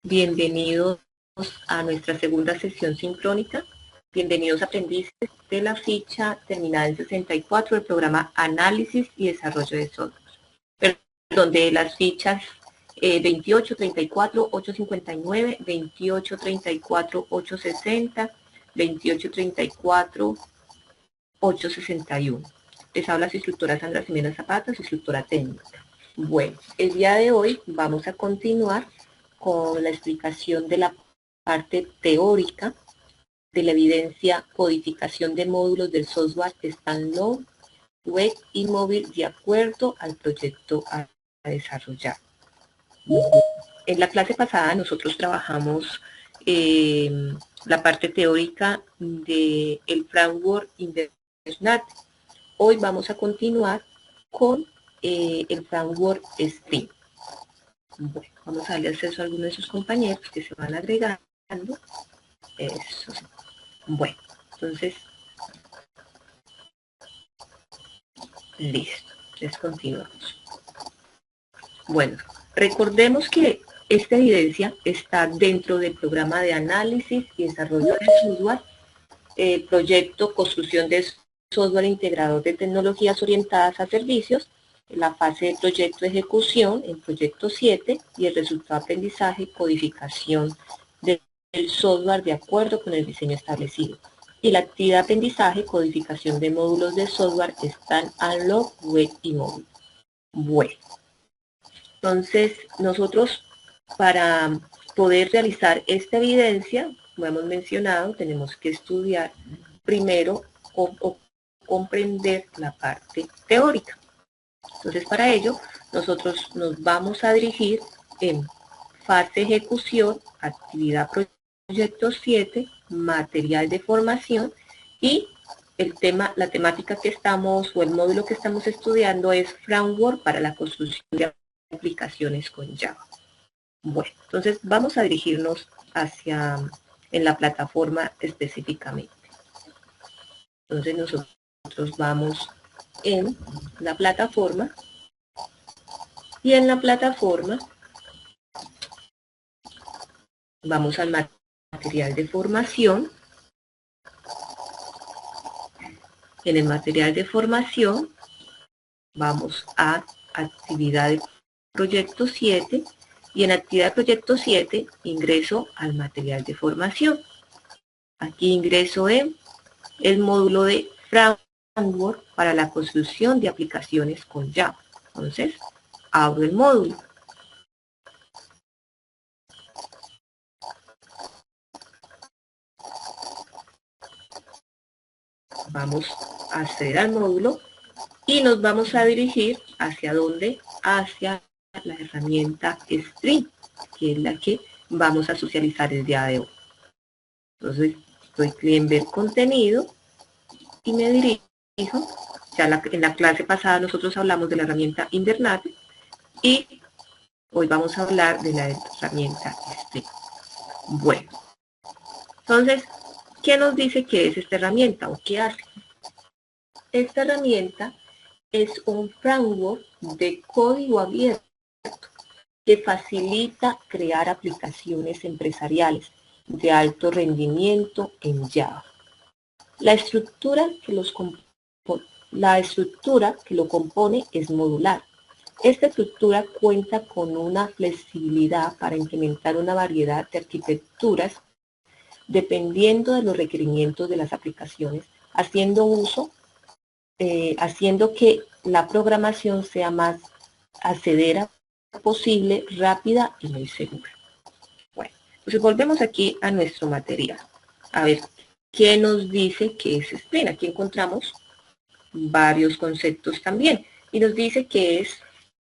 Bienvenidos a nuestra segunda sesión sincrónica. Bienvenidos aprendices de la ficha terminada en 64 del programa Análisis y Desarrollo de Software. Perdón, de las fichas 28, 34, 859, 28, 34, 860, 28, 34, 861. Les habla su instructora Sandra Jiménez Zapata, su instructora técnica. Bueno, el día de hoy vamos a continuar con la explicación de la parte teórica de la evidencia codificación de módulos del software standalone, web y móvil de acuerdo al proyecto a desarrollar. En la clase pasada nosotros trabajamos la parte teórica del framework InvestNet. Hoy vamos a continuar con el framework Spring. Bueno, vamos a darle acceso a algunos de sus compañeros que se van agregando. Eso. Bueno, entonces, listo. Les continuamos. Bueno, recordemos que esta evidencia está dentro del programa de análisis y desarrollo de software, proyecto construcción de software integrador de tecnologías orientadas a servicios, la fase de proyecto de ejecución en proyecto 7 y el resultado de aprendizaje codificación del software de acuerdo con el diseño establecido. Y la actividad de aprendizaje codificación de módulos de software standalone, web y móvil. Bueno, entonces nosotros para poder realizar esta evidencia, como hemos mencionado, tenemos que estudiar primero o comprender la parte teórica. Entonces, para ello, nosotros nos vamos a dirigir en fase de ejecución, actividad proyecto 7, material de formación y la temática que estamos o el módulo que estamos estudiando es framework para la construcción de aplicaciones con Java. Bueno, entonces vamos a dirigirnos en la plataforma específicamente. Entonces nosotros vamos en la plataforma y en la plataforma vamos al material de formación. En el material de formación vamos a actividad de proyecto 7 y en actividad de proyecto 7 ingreso al material de formación. Aquí ingreso en el módulo de framework para la construcción de aplicaciones con Java. Entonces, abro el módulo. Vamos a acceder al módulo y nos vamos a dirigir ¿hacia dónde? Hacia la herramienta String, que es la que vamos a socializar el día de hoy. Entonces, doy clic en ver contenido y me dirijo. Ya en la clase pasada nosotros hablamos de la herramienta Invernate y hoy vamos a hablar de la herramienta String. Bueno, entonces, ¿qué nos dice que es esta herramienta o qué hace? Esta herramienta es un framework de código abierto que facilita crear aplicaciones empresariales de alto rendimiento en Java. La estructura que lo compone es modular. Esta estructura cuenta con una flexibilidad para implementar una variedad de arquitecturas dependiendo de los requerimientos de las aplicaciones, haciendo que la programación sea más accedera posible, rápida y muy segura. Bueno, pues volvemos aquí a nuestro material. A ver, ¿qué nos dice que es Spring? Aquí encontramos varios conceptos también. Y nos dice que es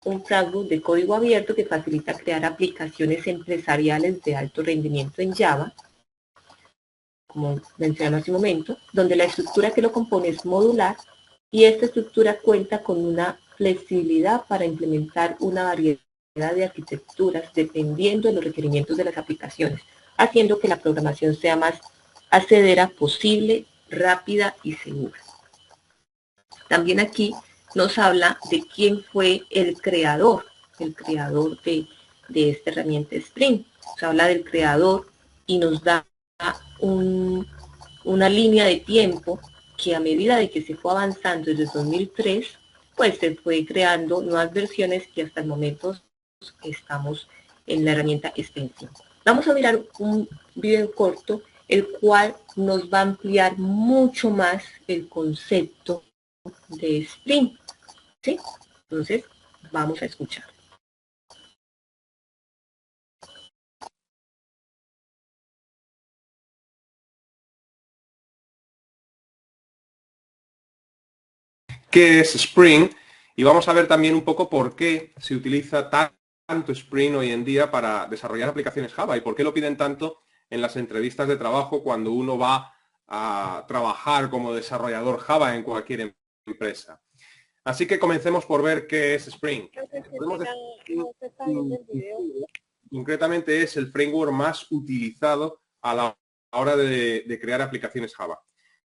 un framework de código abierto que facilita crear aplicaciones empresariales de alto rendimiento en Java, como mencionamos hace un momento, donde la estructura que lo compone es modular y esta estructura cuenta con una flexibilidad para implementar una variedad de arquitecturas dependiendo de los requerimientos de las aplicaciones, haciendo que la programación sea más accedera posible, rápida y segura. También aquí nos habla de quién fue el creador de esta herramienta Spring. Se habla del creador y nos da una línea de tiempo que a medida de que se fue avanzando desde 2003, pues se fue creando nuevas versiones y hasta el momento estamos en la herramienta extensión. Vamos a mirar un video corto, el cual nos va a ampliar mucho más el concepto de Spring, ¿sí? Entonces, vamos a escuchar. ¿Qué es Spring? Y vamos a ver también un poco por qué se utiliza tanto Spring hoy en día para desarrollar aplicaciones Java y por qué lo piden tanto en las entrevistas de trabajo cuando uno va a trabajar como desarrollador Java en cualquier empresa. Así que comencemos por ver qué es Spring. Concretamente es el framework más utilizado a la hora de crear aplicaciones Java.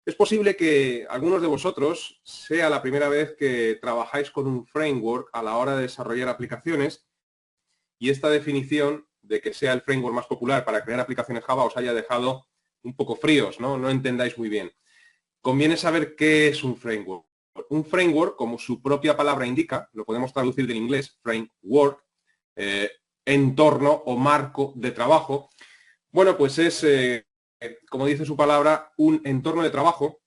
Es posible que algunos de vosotros sea la primera vez que trabajáis con un framework a la hora de desarrollar aplicaciones y esta definición de que sea el framework más popular para crear aplicaciones Java os haya dejado un poco fríos, ¿no? No entendáis muy bien. Conviene saber qué es un framework. Un framework, como su propia palabra indica, lo podemos traducir del inglés, framework, entorno o marco de trabajo. Bueno, pues es, como dice su palabra, un entorno de trabajo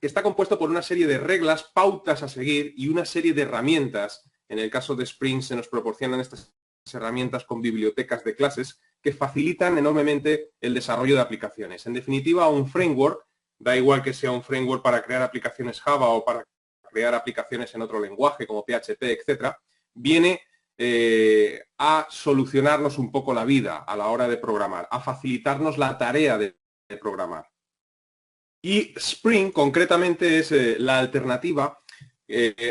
que está compuesto por una serie de reglas, pautas a seguir y una serie de herramientas. En el caso de Spring se nos proporcionan estas herramientas con bibliotecas de clases que facilitan enormemente el desarrollo de aplicaciones. En definitiva, un framework, da igual que sea un framework para crear aplicaciones Java o para crear aplicaciones en otro lenguaje como PHP, etcétera, viene a solucionarnos un poco la vida a la hora de programar, a facilitarnos la tarea de programar. Y Spring concretamente es la alternativa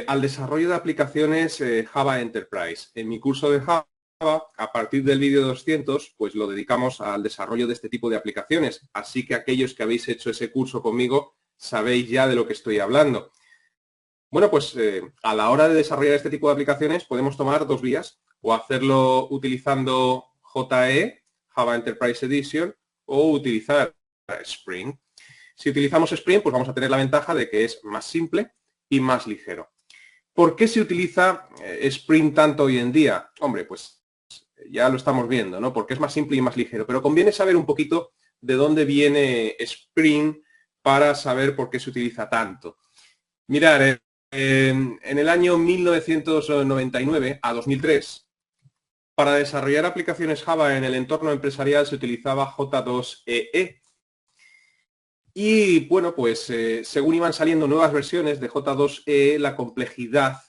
al desarrollo de aplicaciones Java Enterprise. En mi curso de Java, a partir del vídeo 200, pues lo dedicamos al desarrollo de este tipo de aplicaciones. Así que aquellos que habéis hecho ese curso conmigo sabéis ya de lo que estoy hablando. Bueno, pues a la hora de desarrollar este tipo de aplicaciones podemos tomar dos vías, o hacerlo utilizando JE, Java Enterprise Edition, o utilizar Spring. Si utilizamos Spring, pues vamos a tener la ventaja de que es más simple y más ligero. ¿Por qué se utiliza Spring tanto hoy en día? Hombre, pues ya lo estamos viendo, ¿no? Porque es más simple y más ligero, pero conviene saber un poquito de dónde viene Spring para saber por qué se utiliza tanto. Mirad, en el año 1999 a 2003, para desarrollar aplicaciones Java en el entorno empresarial se utilizaba J2EE. Y bueno, pues según iban saliendo nuevas versiones de J2EE, la complejidad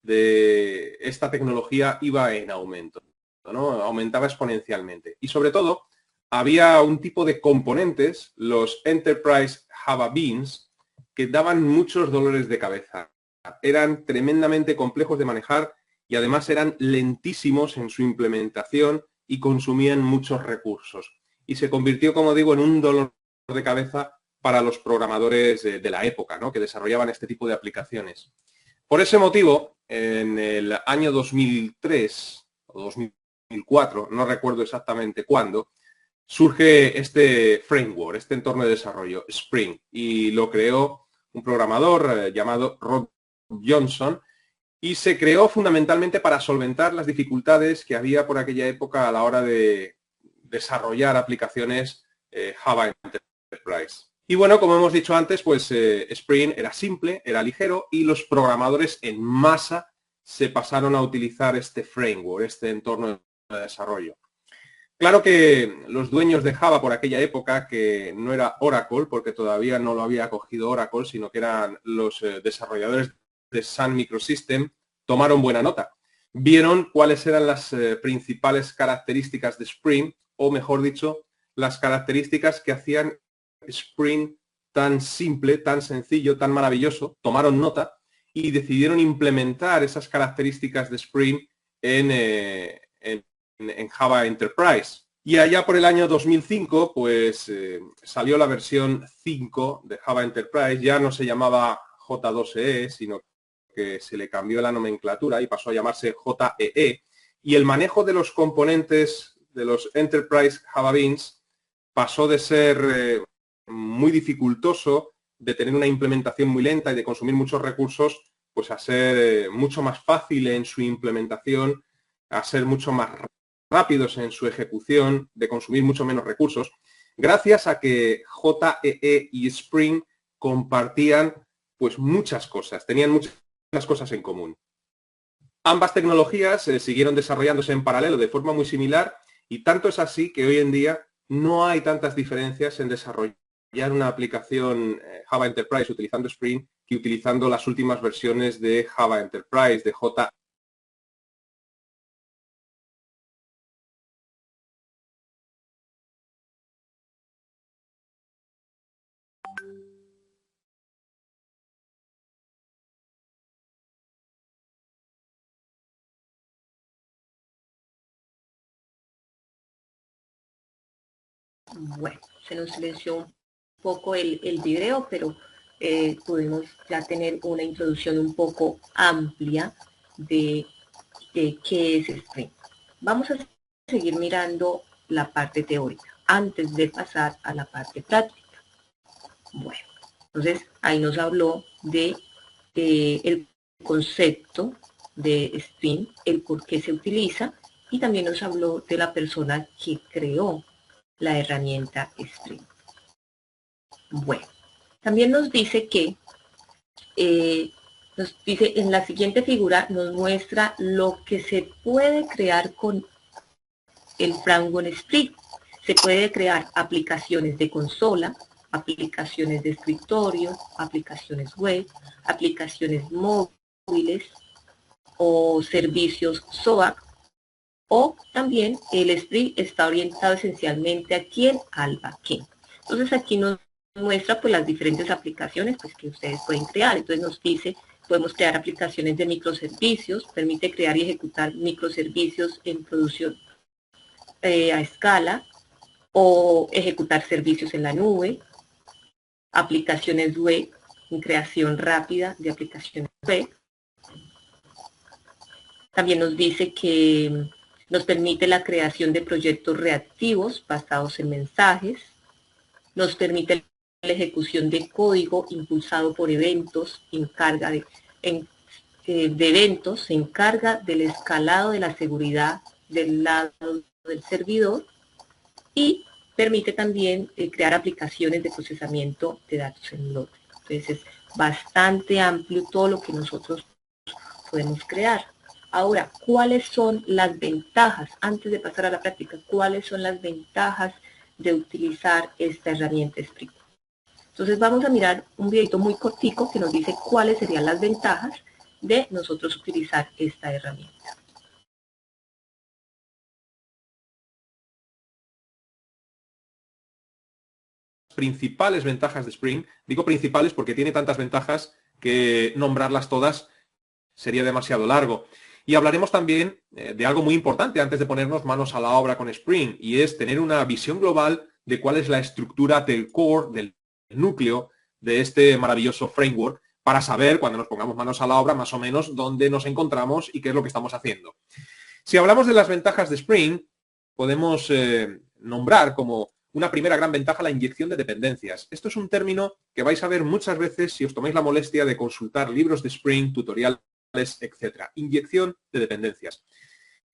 de esta tecnología iba en aumento, ¿no? Aumentaba exponencialmente. Y sobre todo, había un tipo de componentes, los Enterprise Java Beans, que daban muchos dolores de cabeza. Eran tremendamente complejos de manejar y además eran lentísimos en su implementación y consumían muchos recursos. Y se convirtió, como digo, en un dolor de cabeza para los programadores de la época, ¿no? Que desarrollaban este tipo de aplicaciones. Por ese motivo, en el año 2003 o 2004, no recuerdo exactamente cuándo, surge este framework, este entorno de desarrollo, Spring, y lo creó un programador llamado Rod Johnson, y se creó fundamentalmente para solventar las dificultades que había por aquella época a la hora de desarrollar aplicaciones Java Enterprise. Y bueno, como hemos dicho antes, pues Spring era simple, era ligero y los programadores en masa se pasaron a utilizar este framework, este entorno de desarrollo. Claro que los dueños de Java por aquella época, que no era Oracle, porque todavía no lo había cogido Oracle, sino que eran los desarrolladores de Sun Microsystem, tomaron buena nota. Vieron cuáles eran las principales características de Spring, o mejor dicho, las características que hacían Spring tan simple, tan sencillo, tan maravilloso. Tomaron nota y decidieron implementar esas características de Spring en Java Enterprise. Y allá por el año 2005, pues salió la versión 5 de Java Enterprise. Ya no se llamaba J2EE, sino que se le cambió la nomenclatura y pasó a llamarse JEE. Y el manejo de los componentes de los Enterprise Java Beans pasó de ser muy dificultoso, de tener una implementación muy lenta y de consumir muchos recursos, pues a ser mucho más fácil en su implementación, a ser mucho más rápidos en su ejecución, de consumir mucho menos recursos, gracias a que JEE y Spring compartían pues muchas cosas, tenían muchas cosas en común. Ambas tecnologías siguieron desarrollándose en paralelo de forma muy similar y tanto es así que hoy en día no hay tantas diferencias en desarrollar una aplicación Java Enterprise utilizando Spring que utilizando las últimas versiones de Java Enterprise, de J. Bueno, se nos silenció un poco el video, pero pudimos ya tener una introducción un poco amplia de qué es Spring. Vamos a seguir mirando la parte teórica antes de pasar a la parte práctica. Bueno, entonces ahí nos habló de el concepto de Spring, el por qué se utiliza, y también nos habló de la persona que creó la herramienta Spring. Bueno, también nos dice que en la siguiente figura nos muestra lo que se puede crear con el framework Spring. Se puede crear aplicaciones de consola, aplicaciones de escritorio, aplicaciones web, aplicaciones móviles o servicios SOAP, o también el Spring está orientado esencialmente a quién, al backend. Entonces aquí nos muestra pues las diferentes aplicaciones pues, que ustedes pueden crear. Entonces nos dice, podemos crear aplicaciones de microservicios, permite crear y ejecutar microservicios en producción a escala o ejecutar servicios en la nube, aplicaciones web, en creación rápida de aplicaciones web. También nos dice que nos permite la creación de proyectos reactivos basados en mensajes, nos permite la ejecución de código impulsado por eventos, de eventos, se encarga del escalado de la seguridad del lado del servidor y permite también crear aplicaciones de procesamiento de datos en lote. Entonces es bastante amplio todo lo que nosotros podemos crear. Ahora, ¿cuáles son las ventajas? Antes de pasar a la práctica, ¿cuáles son las ventajas de utilizar esta herramienta Spring? Entonces vamos a mirar un videito muy cortico que nos dice cuáles serían las ventajas de nosotros utilizar esta herramienta. Principales ventajas de Spring, digo principales porque tiene tantas ventajas que nombrarlas todas sería demasiado largo. Y hablaremos también de algo muy importante antes de ponernos manos a la obra con Spring, y es tener una visión global de cuál es la estructura del core, del núcleo de este maravilloso framework, para saber, cuando nos pongamos manos a la obra, más o menos dónde nos encontramos y qué es lo que estamos haciendo. Si hablamos de las ventajas de Spring, podemos nombrar como una primera gran ventaja la inyección de dependencias. Esto es un término que vais a ver muchas veces si os tomáis la molestia de consultar libros de Spring, tutoriales, etcétera. Inyección de dependencias.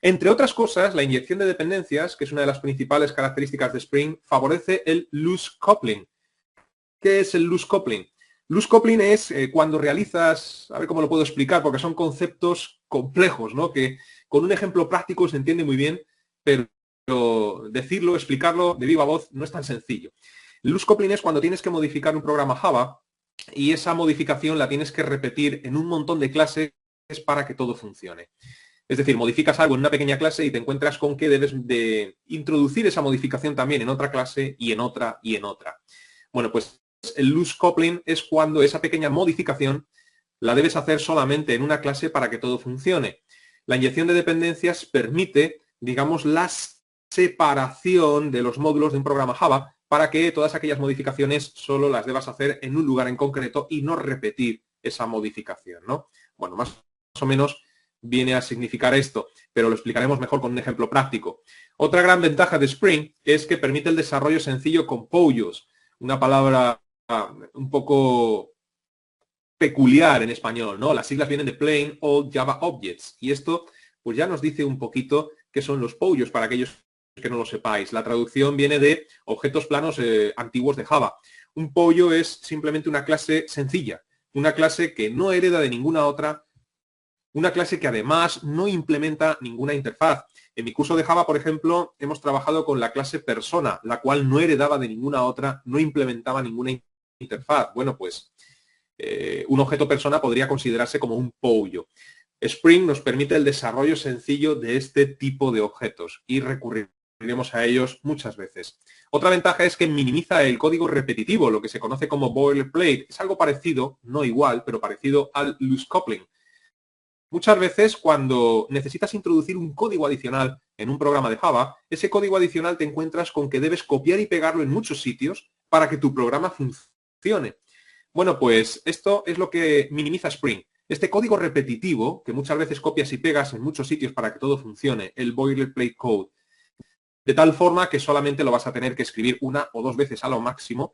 Entre otras cosas, la inyección de dependencias, que es una de las principales características de Spring, favorece el loose coupling. ¿Qué es el loose coupling? Loose coupling es cuando realizas, a ver cómo lo puedo explicar, porque son conceptos complejos, ¿no? Que con un ejemplo práctico se entiende muy bien, pero decirlo, explicarlo de viva voz no es tan sencillo. El loose coupling es cuando tienes que modificar un programa Java y esa modificación la tienes que repetir en un montón de clases para que todo funcione. Es decir, modificas algo en una pequeña clase y te encuentras con que debes de introducir esa modificación también en otra clase y en otra y en otra. Bueno, pues el loose coupling es cuando esa pequeña modificación la debes hacer solamente en una clase para que todo funcione. La inyección de dependencias permite, digamos, la separación de los módulos de un programa Java para que todas aquellas modificaciones solo las debas hacer en un lugar en concreto y no repetir esa modificación, ¿no? Bueno, más o menos viene a significar esto, pero lo explicaremos mejor con un ejemplo práctico. Otra gran ventaja de Spring es que permite el desarrollo sencillo con pollos, una palabra un poco peculiar en español, ¿no? Las siglas vienen de Plain Old Java Objects, y esto pues ya nos dice un poquito qué son los pollos para aquellos que no lo sepáis. La traducción viene de objetos planos antiguos de Java. Un pollo es simplemente una clase sencilla, una clase que no hereda de ninguna otra, una clase que además no implementa ninguna interfaz. En mi curso de Java, por ejemplo, hemos trabajado con la clase persona, la cual no heredaba de ninguna otra, no implementaba ninguna interfaz. Bueno, pues un objeto persona podría considerarse como un pollo. Spring nos permite el desarrollo sencillo de este tipo de objetos y recurriremos a ellos muchas veces. Otra ventaja es que minimiza el código repetitivo, lo que se conoce como boilerplate. Es algo parecido, no igual, pero parecido al loose coupling. Muchas veces cuando necesitas introducir un código adicional en un programa de Java, ese código adicional te encuentras con que debes copiar y pegarlo en muchos sitios para que tu programa funcione. Bueno, pues esto es lo que minimiza Spring. Este código repetitivo, que muchas veces copias y pegas en muchos sitios para que todo funcione, el boilerplate code, de tal forma que solamente lo vas a tener que escribir una o dos veces a lo máximo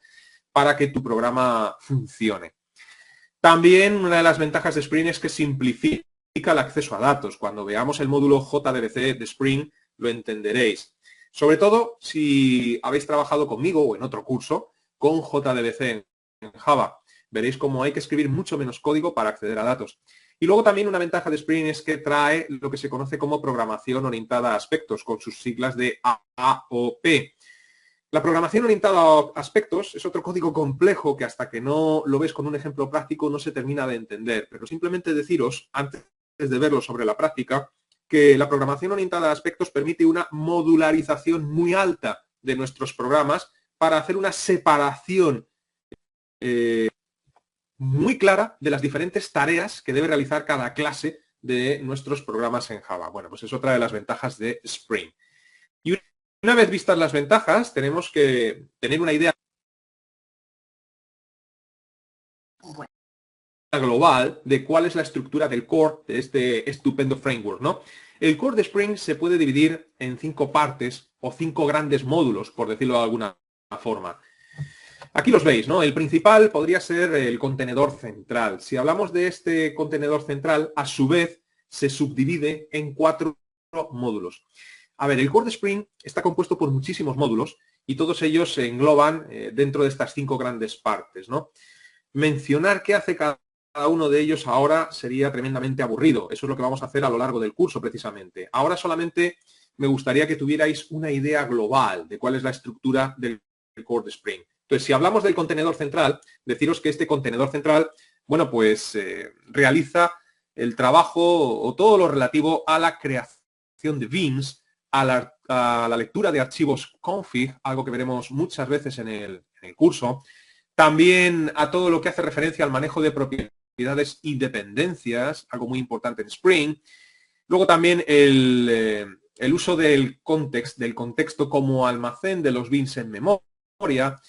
para que tu programa funcione. También una de las ventajas de Spring es que simplifica el acceso a datos. Cuando veamos el módulo JDBC de Spring lo entenderéis. Sobre todo si habéis trabajado conmigo o en otro curso con JDBC en Java. Veréis cómo hay que escribir mucho menos código para acceder a datos. Y luego también una ventaja de Spring es que trae lo que se conoce como programación orientada a aspectos, con sus siglas de AOP. La programación orientada a aspectos es otro código complejo que hasta que no lo ves con un ejemplo práctico no se termina de entender. Pero simplemente deciros, antes de verlo sobre la práctica, que la programación orientada a aspectos permite una modularización muy alta de nuestros programas para hacer una separación muy clara de las diferentes tareas que debe realizar cada clase de nuestros programas en Java. Bueno, pues es otra de las ventajas de Spring. Y una vez vistas las ventajas, tenemos que tener una idea global de cuál es la estructura del core de este estupendo framework, ¿no? El core de Spring se puede dividir en 5 partes o 5 grandes módulos, por decirlo de alguna forma. Aquí los veis, ¿no? El principal podría ser el contenedor central. Si hablamos de este contenedor central, a su vez se subdivide en 4 módulos. A ver, el core de Spring está compuesto por muchísimos módulos y todos ellos se engloban dentro de estas 5 grandes partes, ¿no? Mencionar qué hace cada uno de ellos ahora sería tremendamente aburrido. Eso es lo que vamos a hacer a lo largo del curso, precisamente. Ahora solamente me gustaría que tuvierais una idea global de cuál es la estructura del core de Spring. Entonces, si hablamos del contenedor central, deciros que este contenedor central, bueno, pues realiza el trabajo o todo lo relativo a la creación de beans, a la lectura de archivos config, algo que veremos muchas veces en el curso, también a todo lo que hace referencia al manejo de propiedades y dependencias, algo muy importante en Spring. Luego también el uso del contexto como almacén de los beans en memoria.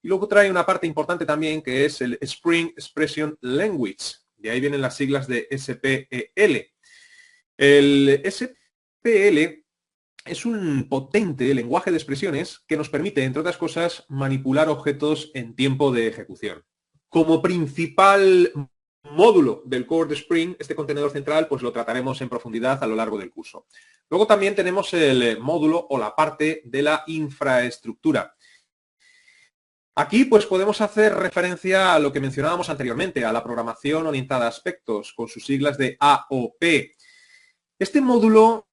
Y luego trae una parte importante también que es el Spring Expression Language. De ahí vienen las siglas de SPEL. El SPL es un potente lenguaje de expresiones que nos permite, entre otras cosas, manipular objetos en tiempo de ejecución. Como principal módulo del core de Spring, este contenedor central, pues lo trataremos en profundidad a lo largo del curso. Luego también tenemos el módulo o la parte de la infraestructura. Aquí pues podemos hacer referencia a lo que mencionábamos anteriormente, a la programación orientada a aspectos, con sus siglas de AOP. Este módulo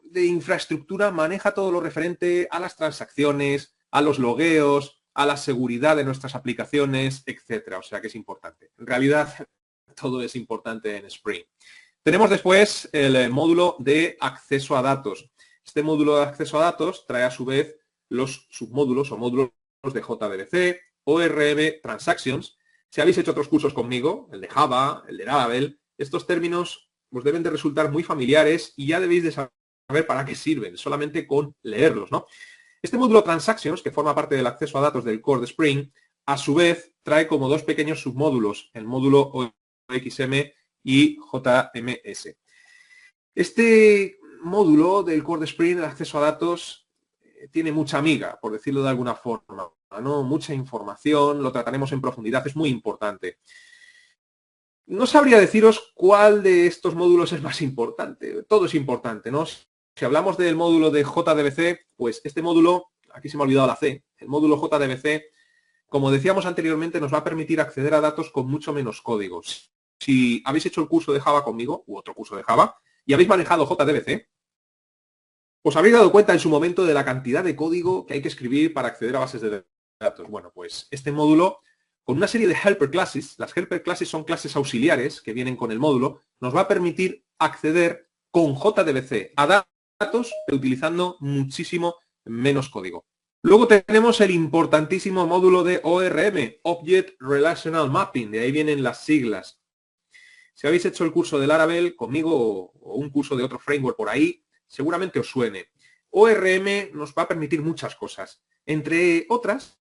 de infraestructura maneja todo lo referente a las transacciones, a los logueos, a la seguridad de nuestras aplicaciones, etcétera. O sea que es importante. En realidad, todo es importante en Spring. Tenemos después el módulo de acceso a datos. Este módulo de acceso a datos trae a su vez los submódulos o módulos de JDBC, ORM, Transactions. Si habéis hecho otros cursos conmigo, el de Java, el de Laravel, estos términos os deben de resultar muy familiares y ya debéis de saber para qué sirven, solamente con leerlos, ¿no? Este módulo Transactions, que forma parte del acceso a datos del core de Spring, a su vez trae como 2 pequeños submódulos, el módulo OXM y JMS. Este módulo del Core de Spring, el acceso a datos, tiene mucha miga, por decirlo de alguna forma, ¿no? Mucha información, lo trataremos en profundidad, es muy importante. No sabría deciros cuál de estos módulos es más importante. Todo es importante, ¿no? Si hablamos del módulo de JDBC, pues este módulo, aquí se me ha olvidado la C, el módulo JDBC, como decíamos anteriormente, nos va a permitir acceder a datos con mucho menos códigos. Si habéis hecho el curso de Java conmigo, u otro curso de Java, y habéis manejado JDBC, os habréis dado cuenta en su momento de la cantidad de código que hay que escribir para acceder a bases de datos. Bueno, pues este módulo, con una serie de helper classes, las helper classes son clases auxiliares que vienen con el módulo, nos va a permitir acceder con JDBC a datos, pero utilizando muchísimo menos código. Luego tenemos el importantísimo módulo de ORM, Object Relational Mapping, de ahí vienen las siglas. Si habéis hecho el curso de Laravel conmigo o un curso de otro framework por ahí, seguramente os suene. ORM nos va a permitir muchas cosas. Entre otras,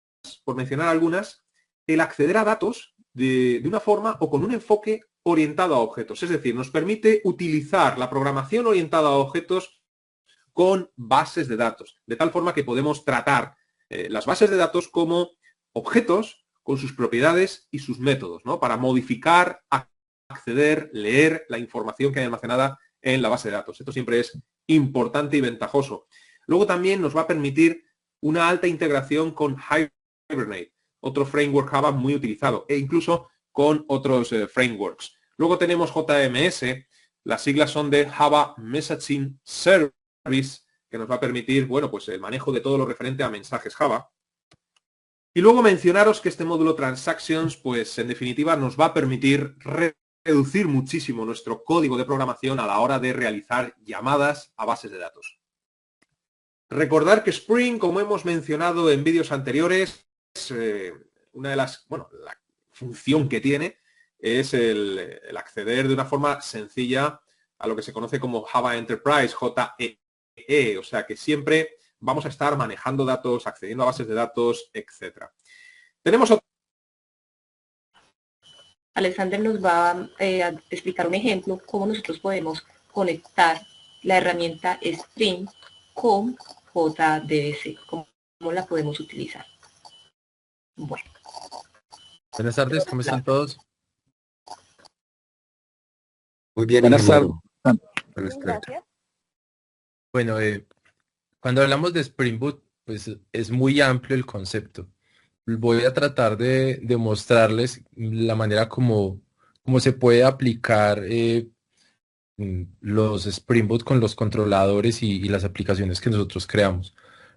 por mencionar algunas, el acceder a datos de una forma o con un enfoque orientado a objetos. Es decir, nos permite utilizar la programación orientada a objetos con bases de datos, de tal forma que podemos tratar las bases de datos como objetos con sus propiedades y sus métodos, ¿no? Para modificar, acceder, leer la información que hay almacenada en la base de datos. Esto siempre es importante y ventajoso. Luego también nos va a permitir una alta integración con Hibernate, otro framework Java muy utilizado, e incluso con otros frameworks. Luego tenemos JMS, las siglas son de Java Messaging Service, que nos va a permitir, bueno, pues el manejo de todo lo referente a mensajes Java. Y luego mencionaros que este módulo Transactions, pues en definitiva nos va a permitir reducir muchísimo nuestro código de programación a la hora de realizar llamadas a bases de datos. Recordar que Spring, como hemos mencionado en vídeos anteriores, una de las, bueno, la función que tiene es el acceder de una forma sencilla a lo que se conoce como Java Enterprise, JEE, o sea que siempre vamos a estar manejando datos, accediendo a bases de datos, etc. Tenemos otro. Alexander nos va a explicar un ejemplo cómo nosotros podemos conectar la herramienta Spring con JDBC, cómo la podemos utilizar. Bueno. Buenas tardes, ¿cómo están todos? Muy bien, buenas tardes. Buenas tardes. Bueno, cuando hablamos de Spring Boot, pues es muy amplio el concepto. Voy a tratar de mostrarles la manera como se puede aplicar los Spring Boot con los controladores y las aplicaciones que nosotros creamos.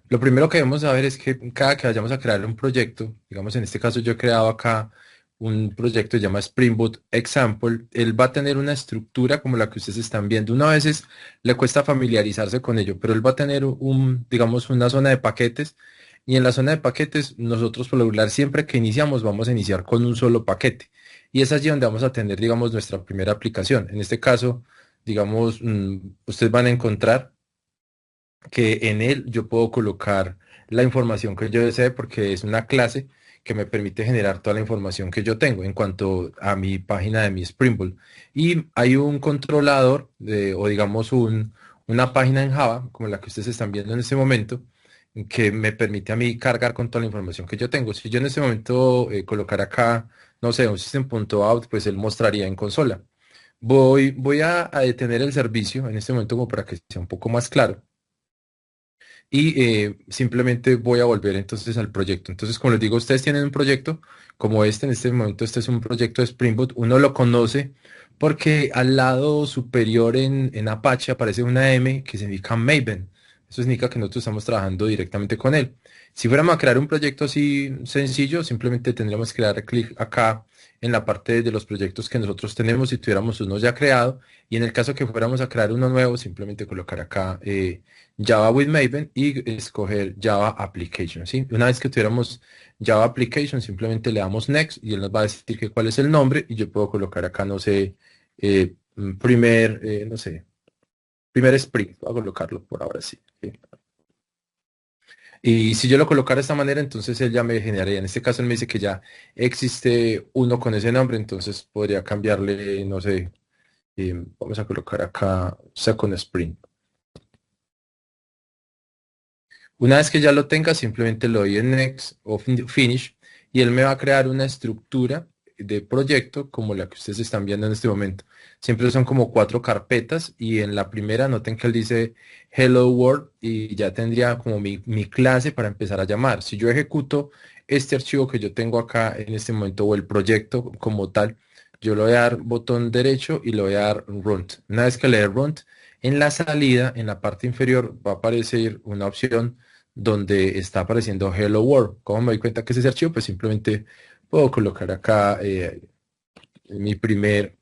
Lo primero que debemos saber es que cada que vayamos a crear un proyecto, digamos en este caso yo he creado acá un proyecto que se llama Spring Boot Example, él va a tener una estructura como la que ustedes están viendo. Una veces le cuesta familiarizarse con ello, pero él va a tener digamos, una zona de paquetes, y en la zona de paquetes nosotros por lo regular siempre que iniciamos vamos a iniciar con un solo paquete, y es allí donde vamos a tener, digamos, nuestra primera aplicación. En este caso, digamos, ustedes van a encontrar que en él yo puedo colocar la información que yo desee, porque es una clase que me permite generar toda la información que yo tengo en cuanto a mi página de mi Spring Boot. Y hay un controlador o digamos una página en Java, como la que ustedes están viendo en este momento, que me permite a mí cargar con toda la información que yo tengo. Si yo en este momento colocar acá, no sé, un system.out, pues él mostraría en consola. Voy a detener el servicio en este momento como para que sea un poco más claro. Y simplemente voy a volver entonces al proyecto. Entonces, como les digo, ustedes tienen un proyecto como este. En este momento este es un proyecto de Spring Boot. Uno lo conoce porque al lado superior en Apache aparece una M que significa Maven. Eso significa que nosotros estamos trabajando directamente con él. Si fuéramos a crear un proyecto así sencillo, simplemente tendríamos que dar clic acá en la parte de los proyectos que nosotros tenemos si tuviéramos uno ya creado. Y en el caso que fuéramos a crear uno nuevo, simplemente colocar acá Java with Maven y escoger Java Application, ¿sí? Una vez que tuviéramos Java Application, simplemente le damos Next y él nos va a decir que cuál es el nombre, y yo puedo colocar acá, no sé, no sé, primer Spring, voy a colocarlo por ahora sí. ¿Sí? Y si yo lo colocara de esta manera, entonces él ya me generaría. En este caso él me dice que ya existe uno con ese nombre, entonces podría cambiarle, no sé, Vamos a colocar acá Second Sprint. Una vez que ya lo tenga, simplemente le doy en Next o Finish y él me va a crear una estructura de proyecto como la que ustedes están viendo en este momento. Siempre son como 4 carpetas y en la primera noten que él dice Hello World y ya tendría como mi clase para empezar a llamar. Si yo ejecuto este archivo que yo tengo acá en este momento o el proyecto como tal, yo le voy a dar botón derecho y le voy a dar Run. Una vez que le dé Run, en la salida, en la parte inferior, va a aparecer una opción donde está apareciendo Hello World. ¿Cómo me doy cuenta que es ese archivo? Pues simplemente puedo colocar acá mi primer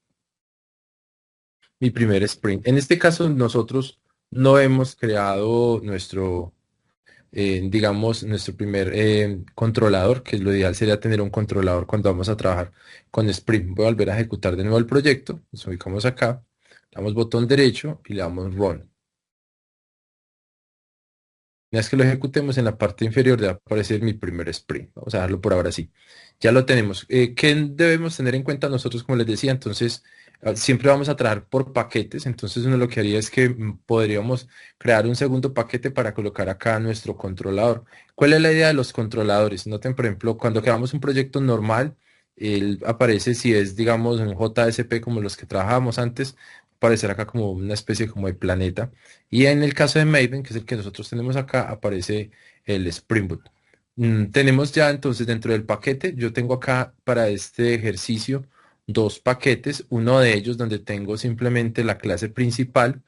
sprint. En este caso nosotros no hemos creado digamos, nuestro primer controlador, que lo ideal sería tener un controlador cuando vamos a trabajar con Sprint. Voy a volver a ejecutar de nuevo el proyecto. Nos ubicamos acá, le damos botón derecho y le damos Run. Una vez que lo ejecutemos en la parte inferior debe aparecer mi primer sprint. Vamos a darlo por ahora sí. Ya lo tenemos. ¿Qué debemos tener en cuenta nosotros? Como les decía, entonces siempre vamos a trabajar por paquetes. Entonces uno lo que haría es que podríamos crear un segundo paquete para colocar acá nuestro controlador. ¿Cuál es la idea de los controladores? Noten, por ejemplo, cuando creamos un proyecto normal, él aparece si es, digamos, un JSP como los que trabajábamos antes, aparecer acá como una especie como de planeta. Y en el caso de Maven, que es el que nosotros tenemos acá, aparece el Spring Boot. Tenemos ya entonces dentro del paquete, yo tengo acá para este ejercicio 2 paquetes, uno de ellos donde tengo simplemente la clase principal,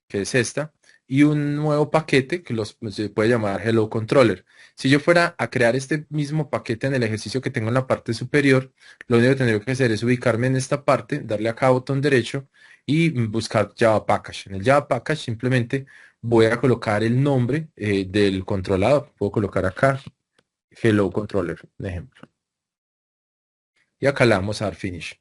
que es esta, y un nuevo paquete que se puede llamar Hello Controller. Si yo fuera a crear este mismo paquete en el ejercicio que tengo en la parte superior, lo único que tendría que hacer es ubicarme en esta parte, darle acá botón derecho y buscar Java Package. En el Java Package simplemente voy a colocar el nombre del controlador. Puedo colocar acá Hello Controller, un ejemplo. Y acá le vamos a dar Finish.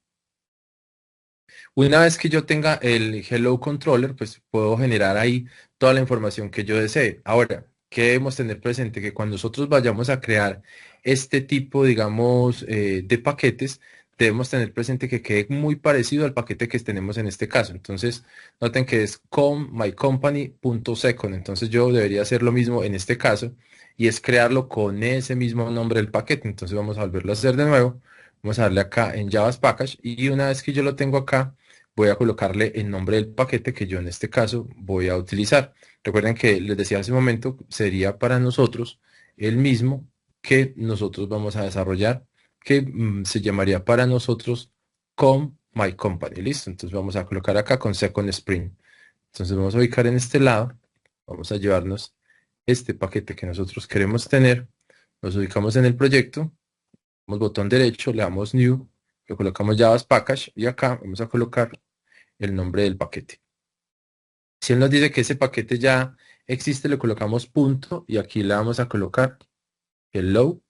Una vez que yo tenga el Hello Controller, pues puedo generar ahí toda la información que yo desee. Ahora, ¿qué debemos tener presente? Que cuando nosotros vayamos a crear este tipo, digamos, de paquetes, debemos tener presente que quede muy parecido al paquete que tenemos en este caso. Entonces, noten que es com mycompany.second. Entonces, yo debería hacer lo mismo en este caso y es crearlo con ese mismo nombre del paquete. Entonces, vamos a volverlo a hacer de nuevo. Vamos a darle acá en Java Package y una vez que yo lo tengo acá, voy a colocarle el nombre del paquete que yo en este caso voy a utilizar. Recuerden que les decía hace un momento, sería para nosotros el mismo que nosotros vamos a desarrollar, que se llamaría para nosotros con My Company. Listo, entonces vamos a colocar acá con Second Spring. Entonces vamos a ubicar en este lado, vamos a llevarnos este paquete que nosotros queremos tener, nos ubicamos en el proyecto, damos botón derecho, le damos New, le colocamos Java Package y acá vamos a colocar el nombre del paquete. Si él nos dice que ese paquete ya existe, le colocamos punto y aquí le vamos a colocar Hello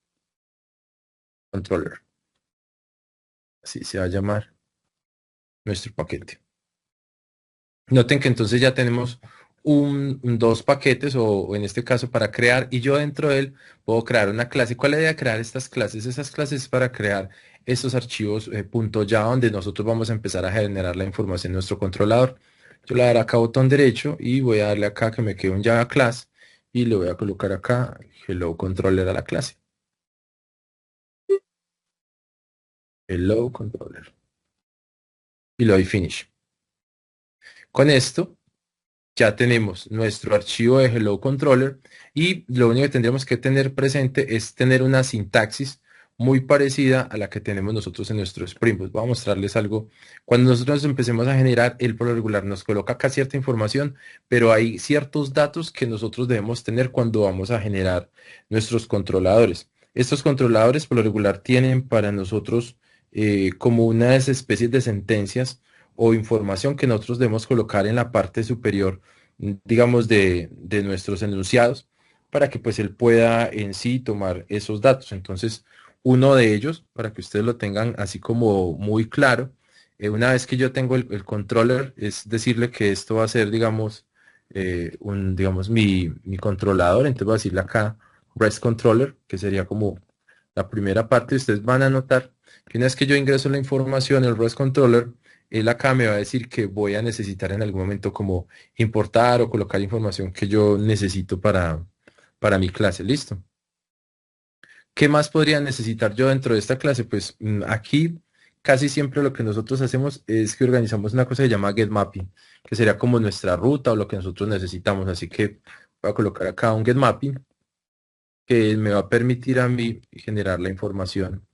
Controller. Así se va a llamar nuestro paquete. Noten que entonces ya tenemos dos paquetes o en este caso para crear y yo dentro de él puedo crear una clase. ¿Cuál es la idea de crear estas clases? Esas clases es para crear estos archivos .java donde nosotros vamos a empezar a generar la información en nuestro controlador. Yo le voy a dar acá botón derecho y voy a darle acá que me quede un Java class y le voy a colocar acá Hello Controller a la clase. Hello Controller. Y le doy Finish. Con esto ya tenemos nuestro archivo de Hello Controller y lo único que tendríamos que tener presente es tener una sintaxis muy parecida a la que tenemos nosotros en nuestro Spring Boot. Voy a mostrarles algo. Cuando nosotros empecemos a generar, él por lo regular nos coloca acá cierta información, pero hay ciertos datos que nosotros debemos tener cuando vamos a generar nuestros controladores. Estos controladores por lo regular tienen para nosotros como unas especies de sentencias o información que nosotros debemos colocar en la parte superior, digamos, de nuestros enunciados, para que pues él pueda en sí tomar esos datos. Entonces, uno de ellos, para que ustedes lo tengan así como muy claro, una vez que yo tengo el controller, es decirle que esto va a ser, digamos, digamos, mi controlador. Entonces voy a decirle acá REST Controller, que sería como la primera parte. Ustedes van a notar que una vez que yo ingreso la información, el REST Controller él acá me va a decir que voy a necesitar en algún momento como importar o colocar información que yo necesito para mi clase. ¿Listo? ¿Qué más podría necesitar yo dentro de esta clase? Pues aquí casi siempre lo que nosotros hacemos es que organizamos una cosa que se llama Get Mapping, que sería como nuestra ruta o lo que nosotros necesitamos. Así que voy a colocar acá un Get Mapping que me va a permitir a mí generar la información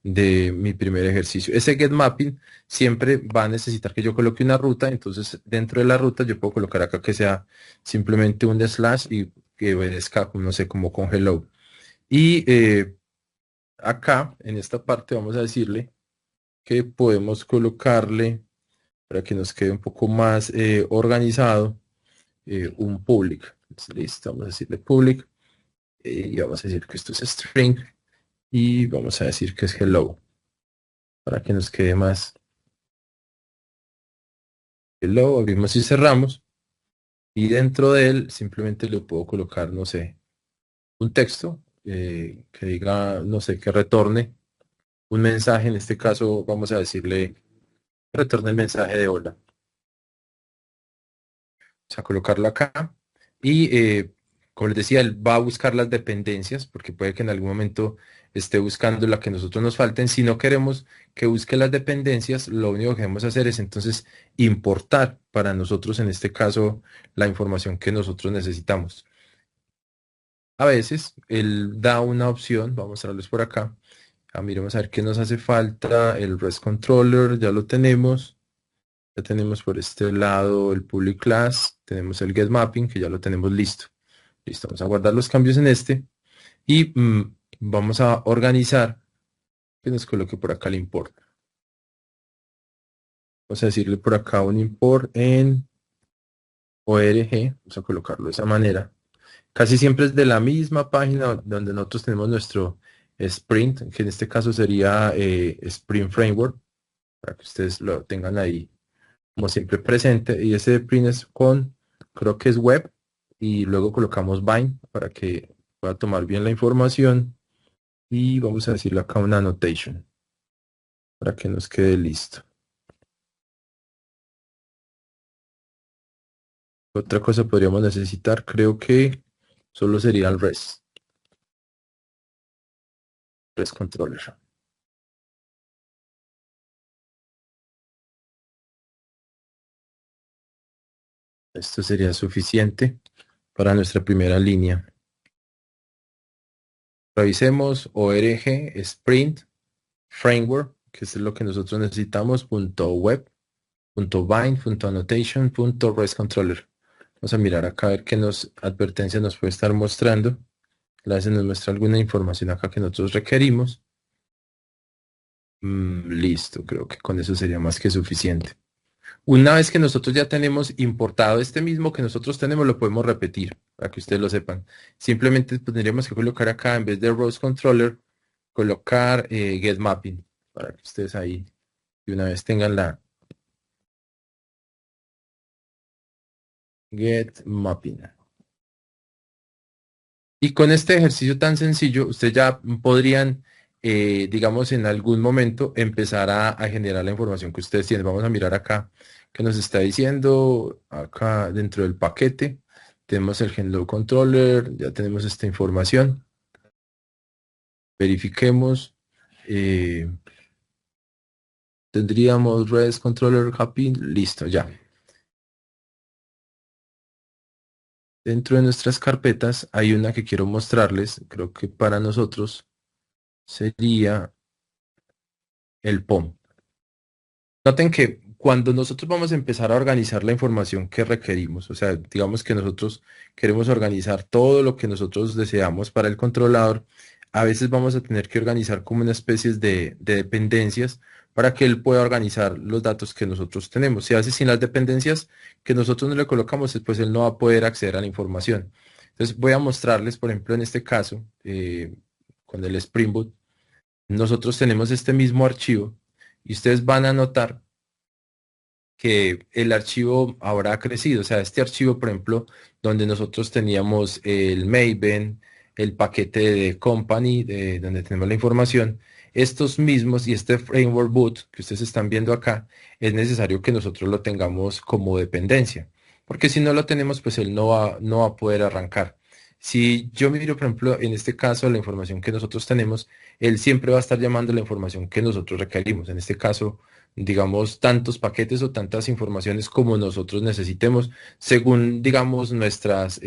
de mi primer ejercicio. Ese Get Mapping siempre va a necesitar que yo coloque una ruta, entonces dentro de la ruta yo puedo colocar acá que sea simplemente un slash y que obedezca, no sé, como con hello. Y acá, en esta parte, vamos a decirle que podemos colocarle, para que nos quede un poco más organizado, un public. Listo, vamos a decirle public y vamos a decir que esto es string y vamos a decir que es hello, para que nos quede más hello, abrimos y cerramos. Y dentro de él simplemente le puedo colocar, no sé, un texto que diga, no sé, que retorne un mensaje. En este caso vamos a decirle retorne el mensaje de hola. Vamos a colocarlo acá. Y como les decía, él va a buscar las dependencias, porque puede que en algún momento esté buscando la que nosotros nos falten. Si no queremos que busque las dependencias, lo único que debemos hacer es entonces importar para nosotros, en este caso, la información que nosotros necesitamos. A veces él da una opción, vamos a mostrarles por acá. Miremos a ver qué nos hace falta. El REST controller ya lo tenemos. Ya tenemos por este lado el public class. Tenemos el get mapping que ya lo tenemos listo. Listo, vamos a guardar los cambios en este. Y vamos a organizar que nos coloque por acá el import. Vamos a decirle por acá un import en org. Vamos a colocarlo de esa manera. Casi siempre es de la misma página donde nosotros tenemos nuestro Sprint, que en este caso sería Sprint Framework, para que ustedes lo tengan ahí como siempre presente. Y ese Sprint es con, creo que es web, y luego colocamos bind para que pueda tomar bien la información. Y vamos a decirle acá una annotation para que nos quede listo. Otra cosa podríamos necesitar, creo que solo sería el REST controller. Esto sería suficiente para nuestra primera línea. Revisemos org sprint framework, que es lo que nosotros necesitamos, .web, .bind, .annotation, .rest controller. Vamos a mirar acá a ver qué advertencia nos puede estar mostrando. La nos muestra alguna información acá que nosotros requerimos. Listo, creo que con eso sería más que suficiente. Una vez que nosotros ya tenemos importado este mismo que nosotros tenemos, lo podemos repetir para que ustedes lo sepan. Simplemente tendríamos que colocar acá, en vez de rows controller, colocar get mapping para que ustedes ahí de una vez tengan la get mapping. Y con este ejercicio tan sencillo, ustedes ya podrían, digamos, en algún momento empezar a generar la información que ustedes tienen. Vamos a mirar acá que nos está diciendo, acá dentro del paquete, tenemos el hello controller, ya tenemos esta información. Verifiquemos. Tendríamos REST controller happy, listo, ya. Dentro de nuestras carpetas hay una que quiero mostrarles, creo que para nosotros sería el POM. Noten que cuando nosotros vamos a empezar a organizar la información que requerimos, o sea, digamos que nosotros queremos organizar todo lo que nosotros deseamos para el controlador, a veces vamos a tener que organizar como una especie de dependencias para que él pueda organizar los datos que nosotros tenemos. Si hace sin las dependencias que nosotros no le colocamos, pues él no va a poder acceder a la información. Entonces voy a mostrarles, por ejemplo, en este caso, con el Spring Boot, nosotros tenemos este mismo archivo y ustedes van a notar que el archivo habrá crecido. O sea, este archivo, por ejemplo, donde nosotros teníamos el Maven, el paquete de company, donde tenemos la información, estos mismos y este framework boot que ustedes están viendo acá, es necesario que nosotros lo tengamos como dependencia, porque si no lo tenemos, pues él no va a poder arrancar. Si yo miro, por ejemplo, en este caso, la información que nosotros tenemos, él siempre va a estar llamando la información que nosotros requerimos. En este caso, digamos, tantos paquetes o tantas informaciones como nosotros necesitemos, según, digamos, nuestras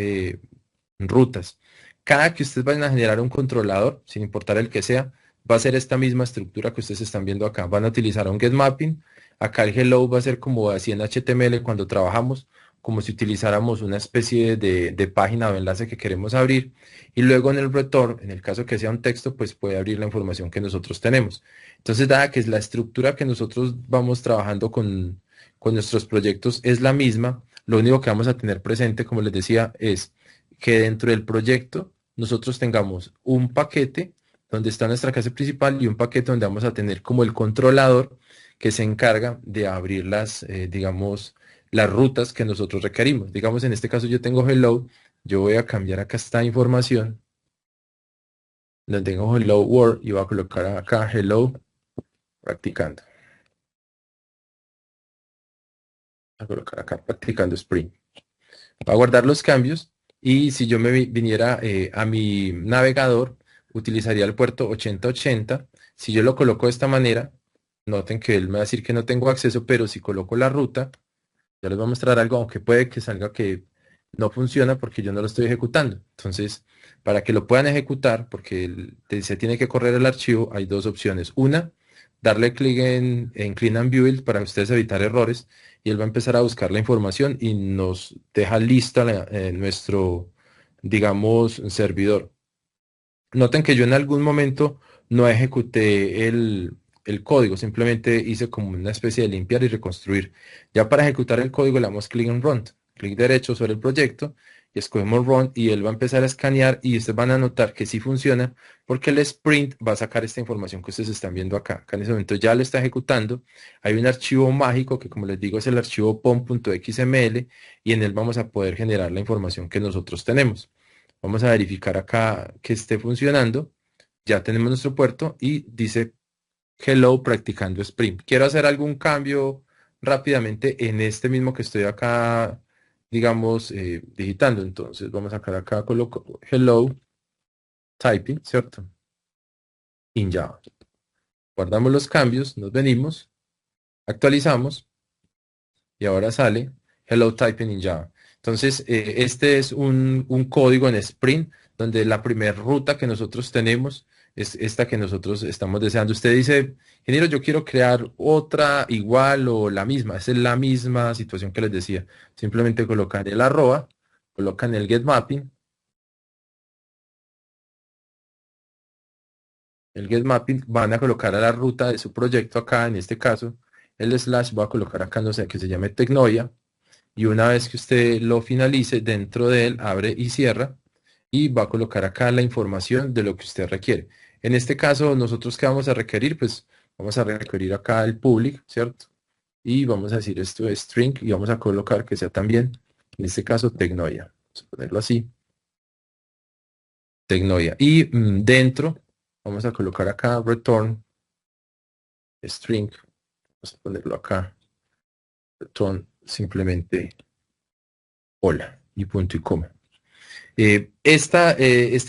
rutas. Cada que ustedes vayan a generar un controlador, sin importar el que sea, va a ser esta misma estructura que ustedes están viendo acá. Van a utilizar un getMapping. Acá el hello va a ser como así en HTML cuando trabajamos, como si utilizáramos una especie de página o enlace que queremos abrir. Y luego en el return, en el caso que sea un texto, pues puede abrir la información que nosotros tenemos. Entonces, dada que es la estructura que nosotros vamos trabajando con nuestros proyectos es la misma, lo único que vamos a tener presente, como les decía, es que dentro del proyecto nosotros tengamos un paquete donde está nuestra clase principal y un paquete donde vamos a tener como el controlador que se encarga de abrir digamos, las rutas que nosotros requerimos. Digamos, en este caso yo tengo hello, yo voy a cambiar acá esta información, donde tengo hello world y voy a colocar acá hello practicando. Voy a colocar acá practicando Spring. Va a guardar los cambios y si yo me viniera a mi navegador, utilizaría el puerto 8080. Si yo lo coloco de esta manera, noten que él me va a decir que no tengo acceso, pero si coloco la ruta, ya les voy a mostrar algo, aunque puede que salga que no funciona porque yo no lo estoy ejecutando. Entonces, para que lo puedan ejecutar, porque se tiene que correr el archivo, hay dos opciones. Una, darle clic en Clean and Build para ustedes evitar errores y él va a empezar a buscar la información y nos deja lista nuestro, digamos, servidor. Noten que yo en algún momento no ejecuté el código, simplemente hice como una especie de limpiar y reconstruir. Ya para ejecutar el código le damos clic en Run, clic derecho sobre el proyecto y escogemos Run y él va a empezar a escanear y ustedes van a notar que sí funciona porque el sprint va a sacar esta información que ustedes están viendo acá. Acá en ese momento ya lo está ejecutando. Hay un archivo mágico que, como les digo, es el archivo pom.xml y en él vamos a poder generar la información que nosotros tenemos. Vamos a verificar acá que esté funcionando. Ya tenemos nuestro puerto y dice hello practicando Spring. Quiero hacer algún cambio rápidamente en este mismo que estoy acá, digamos, digitando. Entonces vamos a sacar acá, coloco hello typing, ¿cierto? In Java. Guardamos los cambios, nos venimos, actualizamos y ahora sale hello typing in Java. Entonces, este es un código en Spring donde la primera ruta que nosotros tenemos es esta que nosotros estamos deseando. Usted dice, ingeniero, yo quiero crear otra igual o la misma. Esa es la misma situación que les decía. Simplemente colocan el arroba, colocan el get mapping. El get mapping van a colocar a la ruta de su proyecto acá, en este caso, el slash va a colocar acá, no sé, que se llame Tecnoia. Y una vez que usted lo finalice, dentro de él abre y cierra y va a colocar acá la información de lo que usted requiere. En este caso, nosotros qué vamos a requerir, pues vamos a requerir acá el public, ¿cierto? Y vamos a decir esto es string y vamos a colocar que sea también, en este caso, Tecnoia. Vamos a ponerlo así, Tecnoia. Y dentro vamos a colocar acá return string. Vamos a ponerlo acá, return simplemente hola y punto y coma. Esta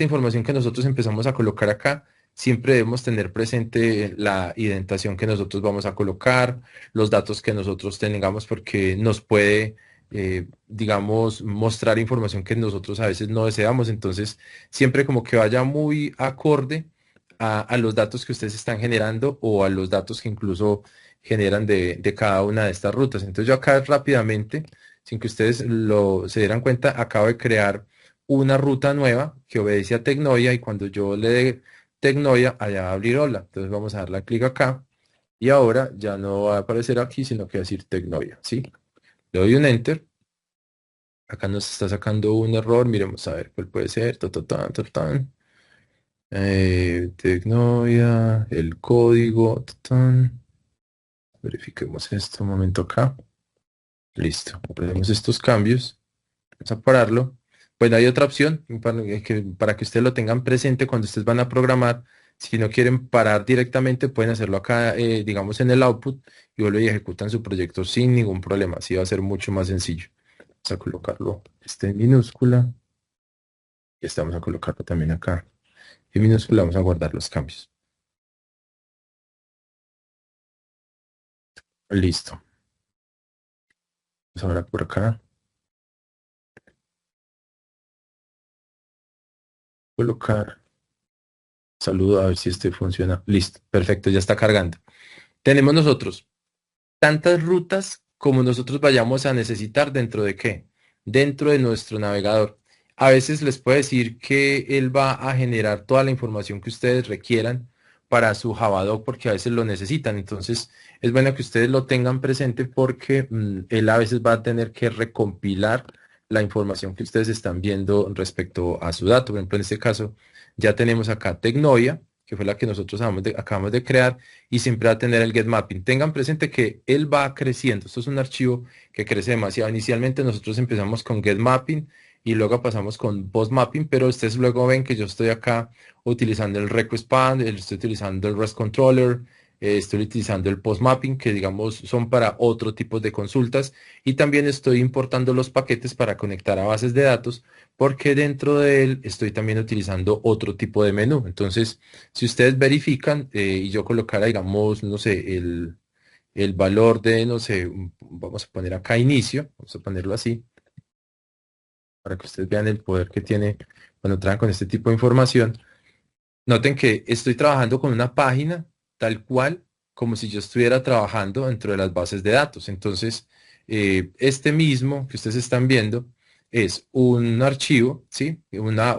información que nosotros empezamos a colocar acá, siempre debemos tener presente la indentación que nosotros vamos a colocar, los datos que nosotros tengamos, porque nos puede, digamos, mostrar información que nosotros a veces no deseamos. Entonces, siempre como que vaya muy acorde a los datos que ustedes están generando o a los datos que incluso generan de cada una de estas rutas. Entonces, yo acá rápidamente, sin que ustedes se dieran cuenta, acabo de crear una ruta nueva que obedece a Tecnoia y cuando yo le dé Tecnoia, allá va a abrir hola. Entonces vamos a darle clic acá y ahora ya no va a aparecer aquí, sino que va a decir Tecnoia, ¿sí? Le doy un Enter. Acá nos está sacando un error. Miremos a ver cuál puede ser. Tecnoia, el código. Verifiquemos esto un momento acá. Listo. Ponemos estos cambios. Vamos a pararlo. Pues hay otra opción para que ustedes lo tengan presente cuando ustedes van a programar. Si no quieren parar directamente, pueden hacerlo acá, digamos, en el output y vuelven y ejecutan su proyecto sin ningún problema. Así va a ser mucho más sencillo. Vamos a colocarlo en minúscula y estamos a colocarlo también acá en minúscula. Vamos a guardar los cambios. Listo. Vamos ahora por acá. Colocar. Saludo a ver si este funciona. Listo. Perfecto. Ya está cargando. Tenemos nosotros tantas rutas como nosotros vayamos a necesitar dentro de qué, dentro de nuestro navegador. A veces les puede decir que él va a generar toda la información que ustedes requieran para su Javadoc porque a veces lo necesitan. Entonces es bueno que ustedes lo tengan presente porque él a veces va a tener que recompilar la información que ustedes están viendo respecto a su dato. Por ejemplo, en este caso ya tenemos acá Tecnovia, que fue la que nosotros acabamos de crear, y siempre va a tener el get mapping. Tengan presente que él va creciendo. Esto es un archivo que crece demasiado. Inicialmente nosotros empezamos con get mapping y luego pasamos con post mapping, pero ustedes luego ven que yo estoy acá utilizando el request span, estoy utilizando el REST controller, estoy utilizando el post mapping, que digamos son para otro tipo de consultas, y también estoy importando los paquetes para conectar a bases de datos, porque dentro de él estoy también utilizando otro tipo de menú. Entonces, si ustedes verifican y yo colocara, digamos, no sé, el valor de, no sé, vamos a poner acá inicio, vamos a ponerlo así, para que ustedes vean el poder que tiene cuando trabajan con este tipo de información. Noten que estoy trabajando con una página tal cual como si yo estuviera trabajando dentro de las bases de datos. Entonces, este mismo que ustedes están viendo es un archivo, ¿sí?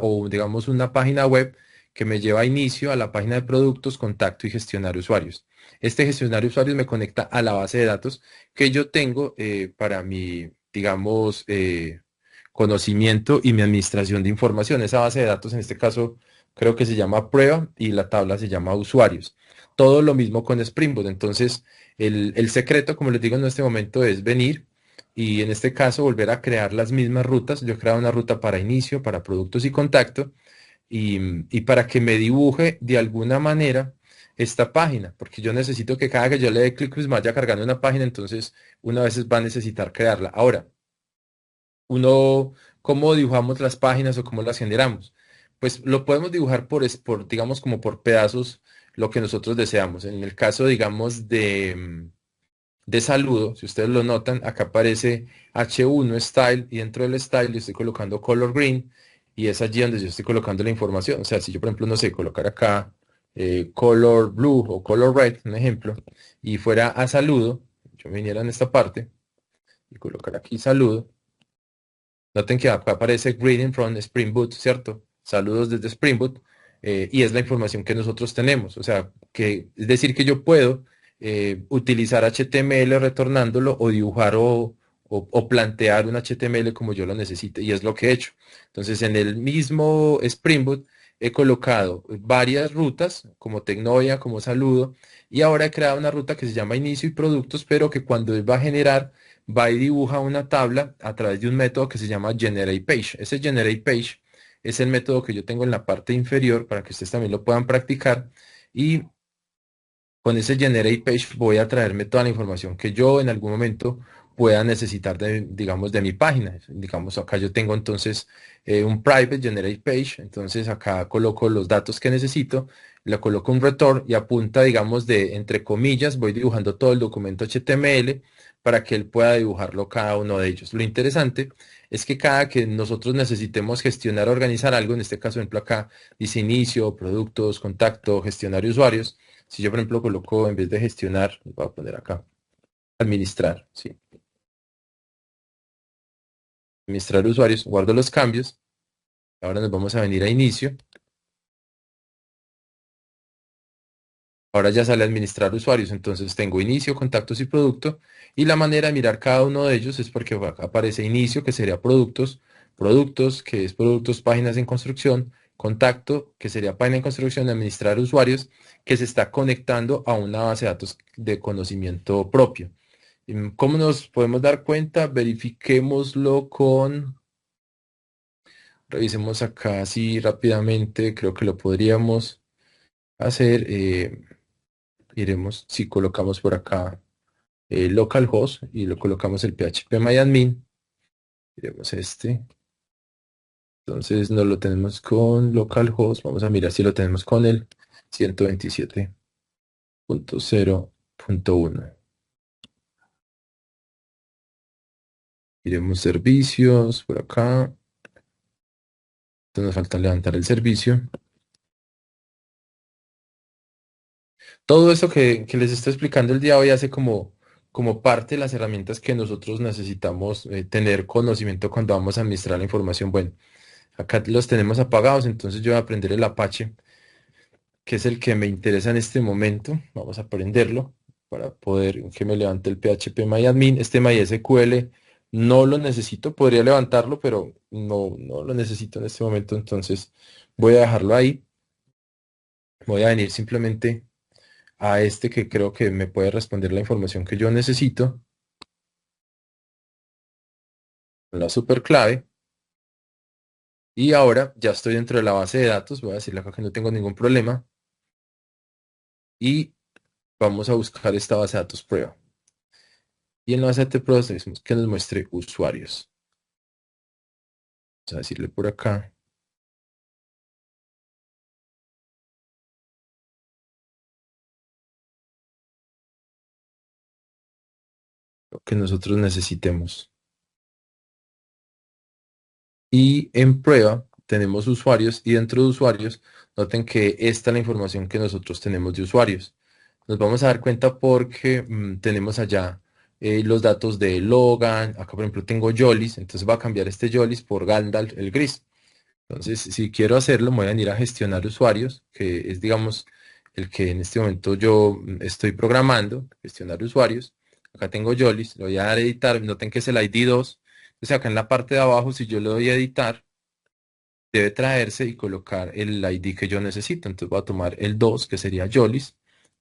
O digamos una página web que me lleva a inicio a la página de productos, contacto y gestionar usuarios. Este gestionar usuarios me conecta a la base de datos que yo tengo para mi, digamos, conocimiento y mi administración de información. Esa base de datos en este caso creo que se llama prueba y la tabla se llama usuarios. Todo lo mismo con Spring Boot. Entonces, el secreto, como les digo en este momento, es venir y en este caso volver a crear las mismas rutas. Yo he creado una ruta para inicio, para productos y contacto y para que me dibuje de alguna manera esta página, porque yo necesito que cada que yo le dé clic, pues me vaya cargando una página, entonces una vez va a necesitar crearla. Ahora, ¿cómo dibujamos las páginas o cómo las generamos? Pues lo podemos dibujar digamos, como por pedazos, lo que nosotros deseamos. En el caso, digamos, de saludo, si ustedes lo notan, acá aparece H1 Style y dentro del Style yo estoy colocando Color Green y es allí donde yo estoy colocando la información. O sea, si yo, por ejemplo, no sé, colocar acá Color Blue o Color Red, un ejemplo, y fuera a saludo, yo viniera en esta parte y colocar aquí saludo. Noten que acá aparece Greeting from Spring Boot, ¿cierto? Saludos desde Spring Boot. Y es la información que nosotros tenemos. O sea, es decir, que yo puedo utilizar HTML retornándolo o dibujar o plantear un HTML como yo lo necesite. Y es lo que he hecho. Entonces, en el mismo Spring Boot he colocado varias rutas, como Tecnovia, como Saludo. Y ahora he creado una ruta que se llama Inicio y Productos, pero que cuando él va a generar va y dibuja una tabla a través de un método que se llama GeneratePage. Ese GeneratePage es el método que yo tengo en la parte inferior para que ustedes también lo puedan practicar y con ese GeneratePage voy a traerme toda la información que yo en algún momento pueda necesitar digamos, de mi página. Digamos, acá yo tengo entonces un private GeneratePage, entonces acá coloco los datos que necesito, le coloco un return y apunta, digamos, entre comillas, voy dibujando todo el documento HTML para que él pueda dibujarlo cada uno de ellos. Lo interesante es que cada que nosotros necesitemos gestionar o organizar algo, en este caso, por ejemplo, acá dice inicio, productos, contacto, gestionar usuarios. Si yo, por ejemplo, coloco en vez de gestionar, voy a poner acá, administrar, ¿sí? Administrar usuarios, guardo los cambios. Ahora nos vamos a venir a inicio. Ahora ya sale administrar usuarios, entonces tengo inicio, contactos y producto. Y la manera de mirar cada uno de ellos es porque acá aparece inicio, que sería productos, productos, que es productos, páginas en construcción, contacto, que sería página en construcción, administrar usuarios, que se está conectando a una base de datos de conocimiento propio. ¿Cómo nos podemos dar cuenta? Verifiquémoslo revisemos acá así rápidamente, creo que lo podríamos. hacer, iremos, si colocamos por acá localhost y lo colocamos el phpMyAdmin, iremos este. Entonces no lo tenemos con localhost. Vamos a mirar si lo tenemos con el 127.0.1. Iremos servicios por acá. Entonces nos falta levantar el servicio. Todo esto que les estoy explicando el día de hoy hace como parte de las herramientas que nosotros necesitamos tener conocimiento cuando vamos a administrar la información. Bueno, acá los tenemos apagados, entonces yo voy a aprender el Apache, que es el que me interesa en este momento. Vamos a aprenderlo para poder que me levante el phpMyAdmin. Este MySQL no lo necesito, podría levantarlo, pero no lo necesito en este momento, entonces voy a dejarlo ahí. Voy a venir simplemente a este que creo que me puede responder la información que yo necesito. La superclave. Y ahora ya estoy dentro de la base de datos. Voy a decirle acá que no tengo ningún problema. Y vamos a buscar esta base de datos prueba. Y en la base de datos prueba decimos que nos muestre usuarios. Vamos a decirle por acá. Lo que nosotros necesitemos. Y en prueba tenemos usuarios y dentro de usuarios noten que esta es la información que nosotros tenemos de usuarios. Nos vamos a dar cuenta porque tenemos allá los datos de Logan. Acá por ejemplo tengo Jolis, entonces va a cambiar este Jolis por Gandalf el gris. Entonces si quiero hacerlo me voy a venir a gestionar usuarios, que es digamos el que en este momento yo estoy programando, gestionar usuarios. Acá tengo Jolis, lo voy a dar a editar, noten que es el ID 2. Entonces acá en la parte de abajo si yo le doy a editar, debe traerse y colocar el ID que yo necesito. Entonces voy a tomar el 2, que sería Jolis.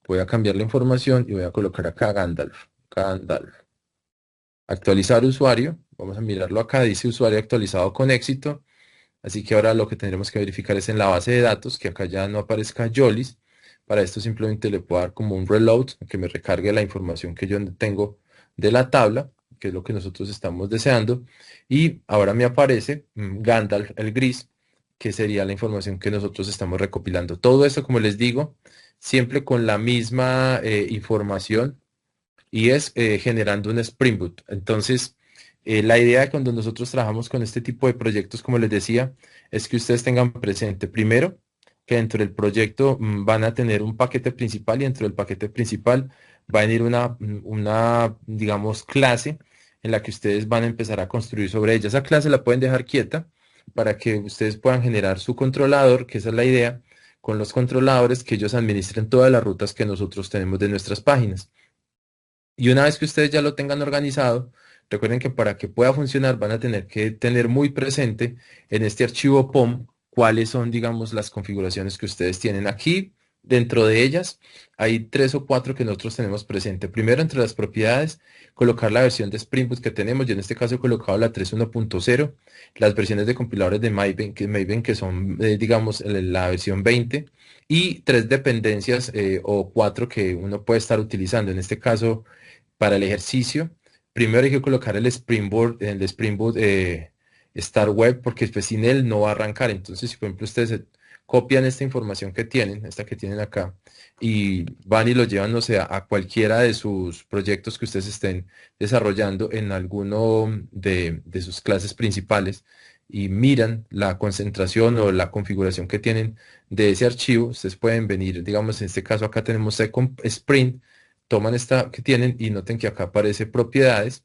Voy a cambiar la información y voy a colocar acá Gandalf. Gandalf. Actualizar usuario. Vamos a mirarlo acá. Dice usuario actualizado con éxito. Así que ahora lo que tendremos que verificar es en la base de datos que acá ya no aparezca Jolis. Para esto simplemente le puedo dar como un reload que me recargue la información que yo tengo de la tabla, que es lo que nosotros estamos deseando. Y ahora me aparece Gandalf el gris, que sería la información que nosotros estamos recopilando. Todo esto, como les digo, siempre con la misma información y es generando un Spring Boot. Entonces, la idea de cuando nosotros trabajamos con este tipo de proyectos, como les decía, es que ustedes tengan presente, primero, que dentro del proyecto van a tener un paquete principal y dentro del paquete principal va a venir una, digamos, clase en la que ustedes van a empezar a construir sobre ella. Esa clase la pueden dejar quieta para que ustedes puedan generar su controlador, que esa es la idea, con los controladores que ellos administren todas las rutas que nosotros tenemos de nuestras páginas. Y una vez que ustedes ya lo tengan organizado, recuerden que para que pueda funcionar van a tener que tener muy presente en este archivo POM cuáles son, digamos, las configuraciones que ustedes tienen aquí. Dentro de ellas hay 3 o 4 que nosotros tenemos presente. Primero, entre las propiedades, colocar la versión de Spring Boot que tenemos. Yo en este caso he colocado la 3.1.0, las versiones de compiladores de Maven que son, digamos, la versión 20 y 3 dependencias o 4 que uno puede estar utilizando. En este caso, para el ejercicio, primero hay que colocar el Spring Boot Start Web, porque después sin él no va a arrancar. Entonces, si por ejemplo ustedes copian esta información que tienen, esta que tienen acá, y van y lo llevan, no sé, a cualquiera de sus proyectos que ustedes estén desarrollando en alguno de sus clases principales, y miran la concentración o la configuración que tienen de ese archivo, ustedes pueden venir, digamos, en este caso acá tenemos Spring, toman esta que tienen y noten que acá aparece propiedades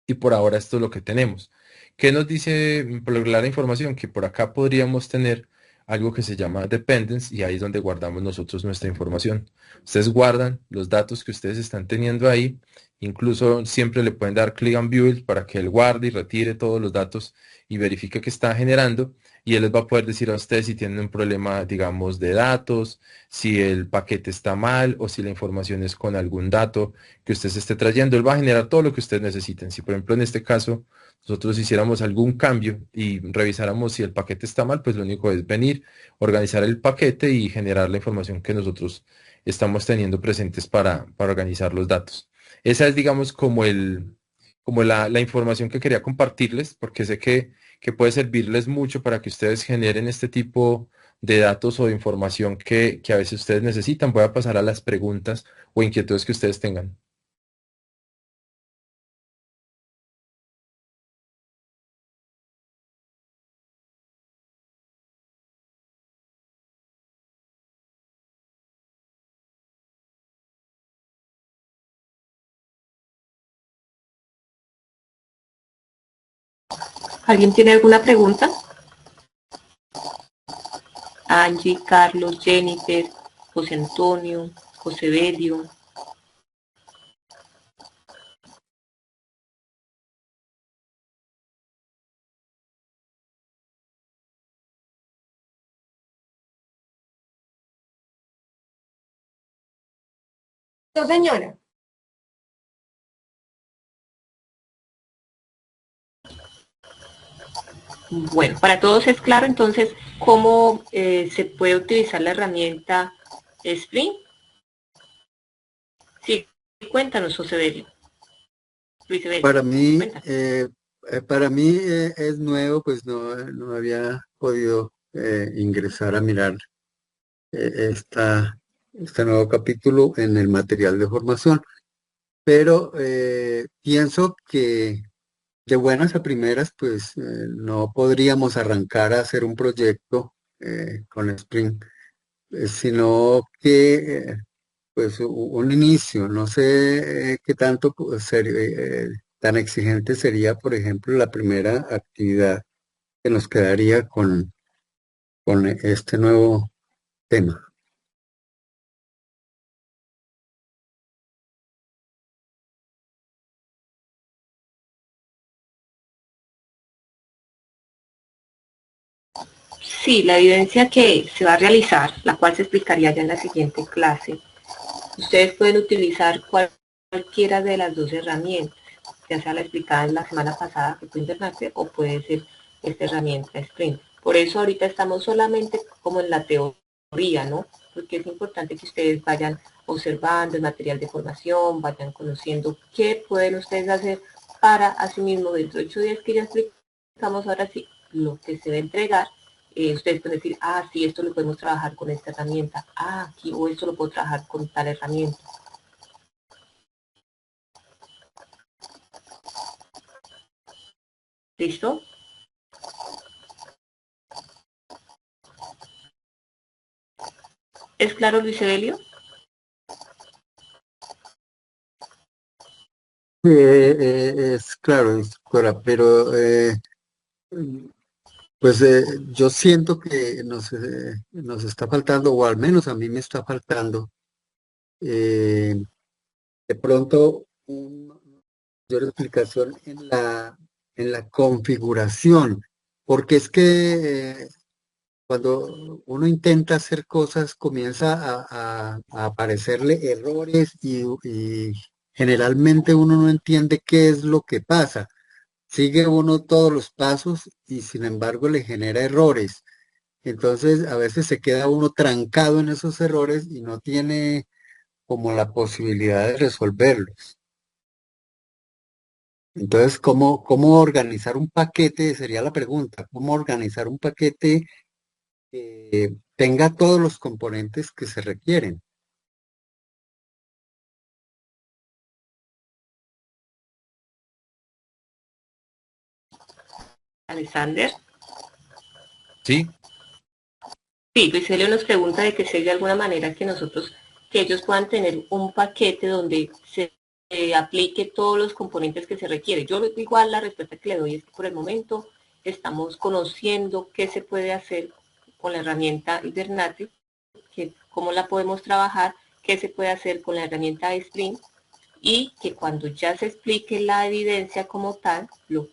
y por ahora esto es lo que tenemos. ¿Qué nos dice por la información? Que por acá podríamos tener algo que se llama dependence y ahí es donde guardamos nosotros nuestra información. Ustedes guardan los datos que ustedes están teniendo ahí, incluso siempre le pueden dar click on view para que él guarde y retire todos los datos y verifique que está generando y él les va a poder decir a ustedes si tienen un problema, digamos, de datos, si el paquete está mal o si la información es con algún dato que usted se esté trayendo. Él va a generar todo lo que ustedes necesiten. Si por ejemplo en este caso nosotros hiciéramos algún cambio y revisáramos si el paquete está mal, pues lo único es venir, organizar el paquete y generar la información que nosotros estamos teniendo presentes para organizar los datos. Esa es, digamos, como la información que quería compartirles, porque sé que puede servirles mucho para que ustedes generen este tipo de datos o de información que a veces ustedes necesitan. Voy a pasar a las preguntas o inquietudes que ustedes tengan. ¿Alguien tiene alguna pregunta? Angie, Carlos, Jennifer, José Antonio, José Belio. No, señora. Bueno, para todos es claro entonces cómo se puede utilizar la herramienta Spring. Sí, cuéntanos, José Belio. Luis Belio, cuéntanos. Para mí es nuevo, pues no había podido ingresar a mirar este nuevo capítulo en el material de formación, pero pienso que de buenas a primeras, pues no podríamos arrancar a hacer un proyecto con Spring, sino que pues un inicio, no sé qué tanto tan exigente sería, por ejemplo, la primera actividad que nos quedaría con este nuevo tema. Sí, la evidencia que se va a realizar, la cual se explicaría ya en la siguiente clase, ustedes pueden utilizar cualquiera de las dos herramientas, ya sea la explicada en la semana pasada que fue Internate o puede ser esta herramienta Sprint. Por eso ahorita estamos solamente como en la teoría, ¿no? Porque es importante que ustedes vayan observando el material de formación, vayan conociendo qué pueden ustedes hacer para asimismo dentro de 8 días que ya explicamos ahora sí lo que se va a entregar. Ustedes pueden decir, ah, sí, esto lo podemos trabajar con esta herramienta, ah, aquí, o esto lo puedo trabajar con tal herramienta. ¿Listo? ¿Es claro, Luis Evelio? Es claro, doctora, pero pues yo siento que nos está faltando, o al menos a mí me está faltando, eh, de pronto una mayor explicación en la configuración, porque es que cuando uno intenta hacer cosas comienza a aparecerle errores y generalmente uno no entiende qué es lo que pasa. Sigue uno todos los pasos y sin embargo le genera errores. Entonces a veces se queda uno trancado en esos errores y no tiene como la posibilidad de resolverlos. Entonces, ¿cómo organizar un paquete? Sería la pregunta. ¿Cómo organizar un paquete que tenga todos los componentes que se requieren? Alexander. ¿Sí? Sí, Luis Evelio nos pregunta de que si hay de alguna manera que ellos puedan tener un paquete donde se aplique todos los componentes que se requieren. Yo igual la respuesta que le doy es que por el momento estamos conociendo qué se puede hacer con la herramienta Hibernate, cómo la podemos trabajar, qué se puede hacer con la herramienta Spring y que cuando ya se explique la evidencia como tal, lo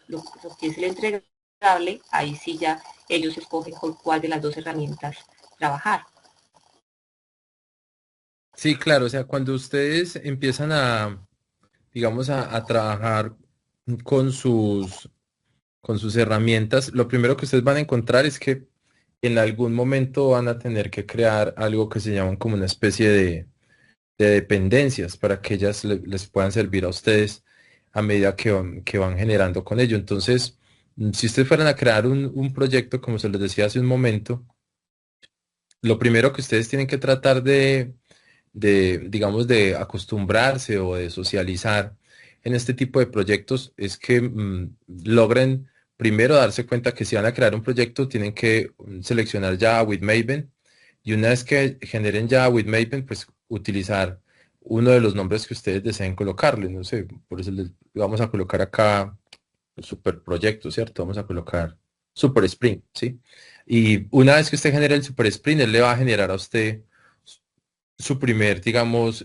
que es el entregable, ahí sí ya ellos escogen con cuál de las dos herramientas trabajar. Sí, claro, o sea, cuando ustedes empiezan digamos, a trabajar con sus con sus herramientas, lo primero que ustedes van a encontrar es que en algún momento van a tener que crear algo que se llaman como una especie de dependencias para que ellas les puedan servir a ustedes a medida que van generando con ello. Entonces, si ustedes fueran a crear un proyecto, como se les decía hace un momento, lo primero que ustedes tienen que tratar digamos, de acostumbrarse o de socializar en este tipo de proyectos es que logren primero darse cuenta que si van a crear un proyecto tienen que seleccionar Java with Maven y una vez que generen Java with Maven, pues utilizar uno de los nombres que ustedes deseen colocarle. No sé, por eso les vamos a colocar acá super proyecto, ¿cierto? Vamos a colocar Super Spring, ¿sí? Y una vez que usted genere el Super Spring, él le va a generar a usted su primer, digamos,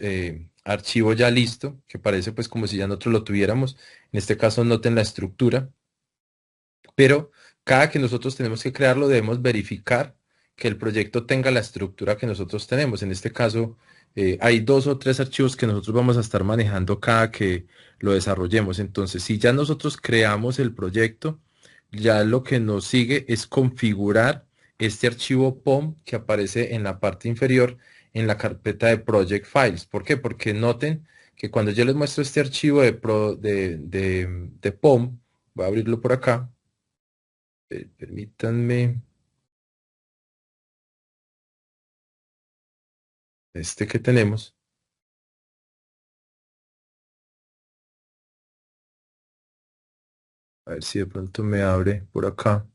archivo ya listo, que parece pues como si ya nosotros lo tuviéramos. En este caso noten la estructura, pero cada que nosotros tenemos que crearlo debemos verificar que el proyecto tenga la estructura que nosotros tenemos. En este caso, hay 2 o 3 archivos que nosotros vamos a estar manejando cada que lo desarrollemos. Entonces, si ya nosotros creamos el proyecto, ya lo que nos sigue es configurar este archivo POM que aparece en la parte inferior en la carpeta de Project Files. ¿Por qué? Porque noten que cuando yo les muestro este archivo de POM, voy a abrirlo por acá. Permítanme. Este que tenemos. A ver si de pronto me abre por acá.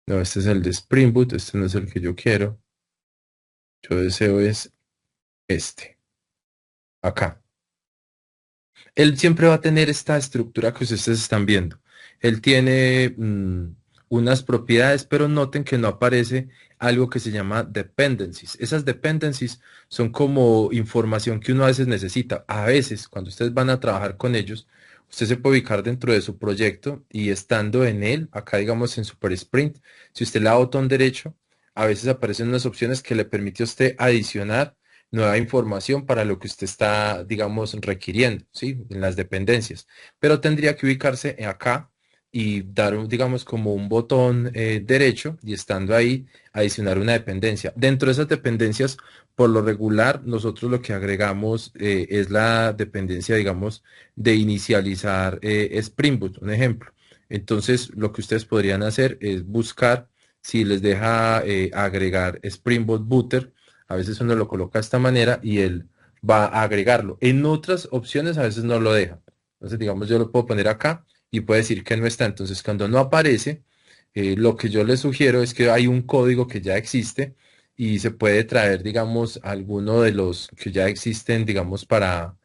No, este es el de Spring Boot. Este no es el que yo quiero. Yo deseo es este. Acá. Él siempre va a tener esta estructura que ustedes están viendo. Él tiene unas propiedades, pero noten que no aparece algo que se llama dependencies. Esas dependencies son como información que uno a veces necesita. A veces, cuando ustedes van a trabajar con ellos, usted se puede ubicar dentro de su proyecto y estando en él, acá digamos en Super Sprint, si usted le da botón derecho, a veces aparecen unas opciones que le permite a usted adicionar nueva información para lo que usted está, digamos, requiriendo, ¿sí? En las dependencias. Pero tendría que ubicarse acá y dar, digamos, como un botón derecho y estando ahí, adicionar una dependencia. Dentro de esas dependencias, por lo regular, nosotros lo que agregamos es la dependencia, digamos, de inicializar Spring Boot, un ejemplo. Entonces, lo que ustedes podrían hacer es buscar si les deja agregar Spring Boot Booter. A veces uno lo coloca de esta manera y él va a agregarlo. En otras opciones a veces no lo deja. Entonces, digamos, yo lo puedo poner acá y puede decir que no está. Entonces, cuando no aparece, lo que yo les sugiero es que hay un código que ya existe y se puede traer, digamos, alguno de los que ya existen, digamos, para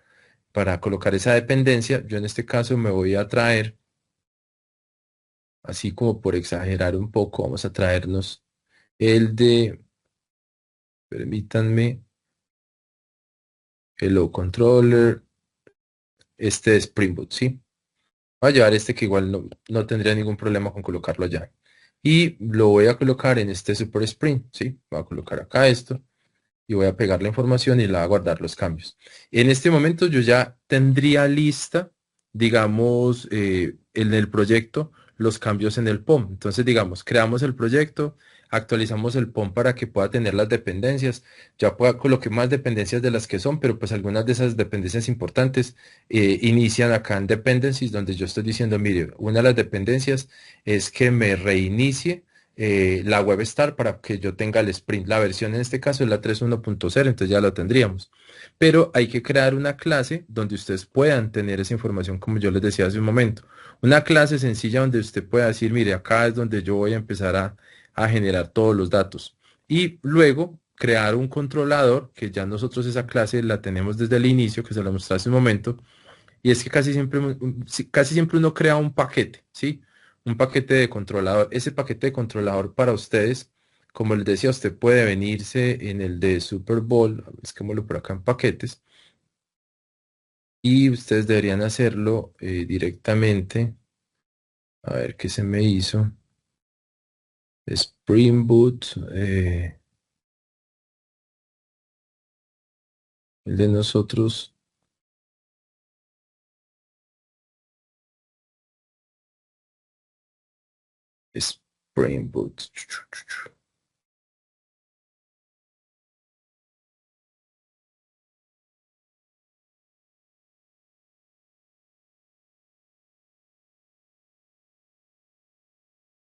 colocar esa dependencia. Yo en este caso me voy a traer, así como por exagerar un poco, vamos a traernos el de, permítanme, Hello Controller, este de Spring Boot, ¿sí? Voy a llevar este que igual no tendría ningún problema con colocarlo allá. Y lo voy a colocar en este Super Spring, ¿sí? Voy a colocar acá esto y voy a pegar la información y la voy a guardar los cambios. En este momento yo ya tendría lista, digamos, en el proyecto, los cambios en el POM. Entonces, digamos, creamos el proyecto, actualizamos el POM para que pueda tener las dependencias. Ya coloqué más dependencias de las que son, pero pues algunas de esas dependencias importantes inician acá en dependencies, donde yo estoy diciendo, mire, una de las dependencias es que me reinicie la WebStar para que yo tenga el sprint. La versión en este caso es la 3.1.0, entonces ya lo tendríamos. Pero hay que crear una clase donde ustedes puedan tener esa información, como yo les decía hace un momento. Una clase sencilla donde usted pueda decir, mire, acá es donde yo voy a empezar a generar todos los datos. Y luego crear un controlador, que ya nosotros esa clase la tenemos desde el inicio, que se lo mostré hace un momento, y es que casi siempre uno crea un paquete, ¿sí? Un paquete de controlador. Ese paquete de controlador para ustedes, como les decía, usted puede venirse en el de Super Bowl, busquémoslo por acá en paquetes, y ustedes deberían hacerlo directamente. A ver qué se me hizo. Spring Boot. El de nosotros. Spring Boot.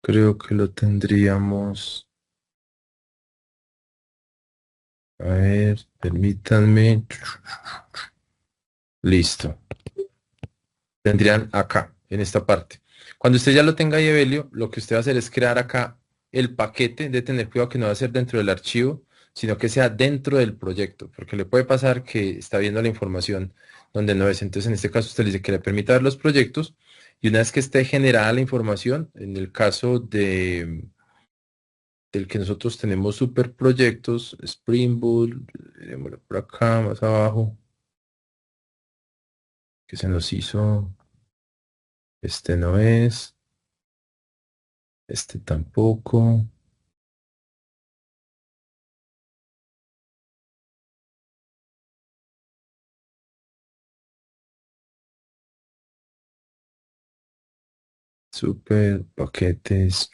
Creo que lo tendríamos. A ver, permítanme. Listo. Tendrían acá, en esta parte. Cuando usted ya lo tenga ahí, Evelio, lo que usted va a hacer es crear acá el paquete, de tener cuidado que no va a ser dentro del archivo, sino que sea dentro del proyecto, porque le puede pasar que está viendo la información donde no es. Entonces, en este caso, usted le dice que le permita ver los proyectos y una vez que esté generada la información, en el caso del que nosotros tenemos super proyectos, Spring Boot, miremoslo por acá, más abajo, que se nos hizo, este no es, este tampoco. Super paquetes.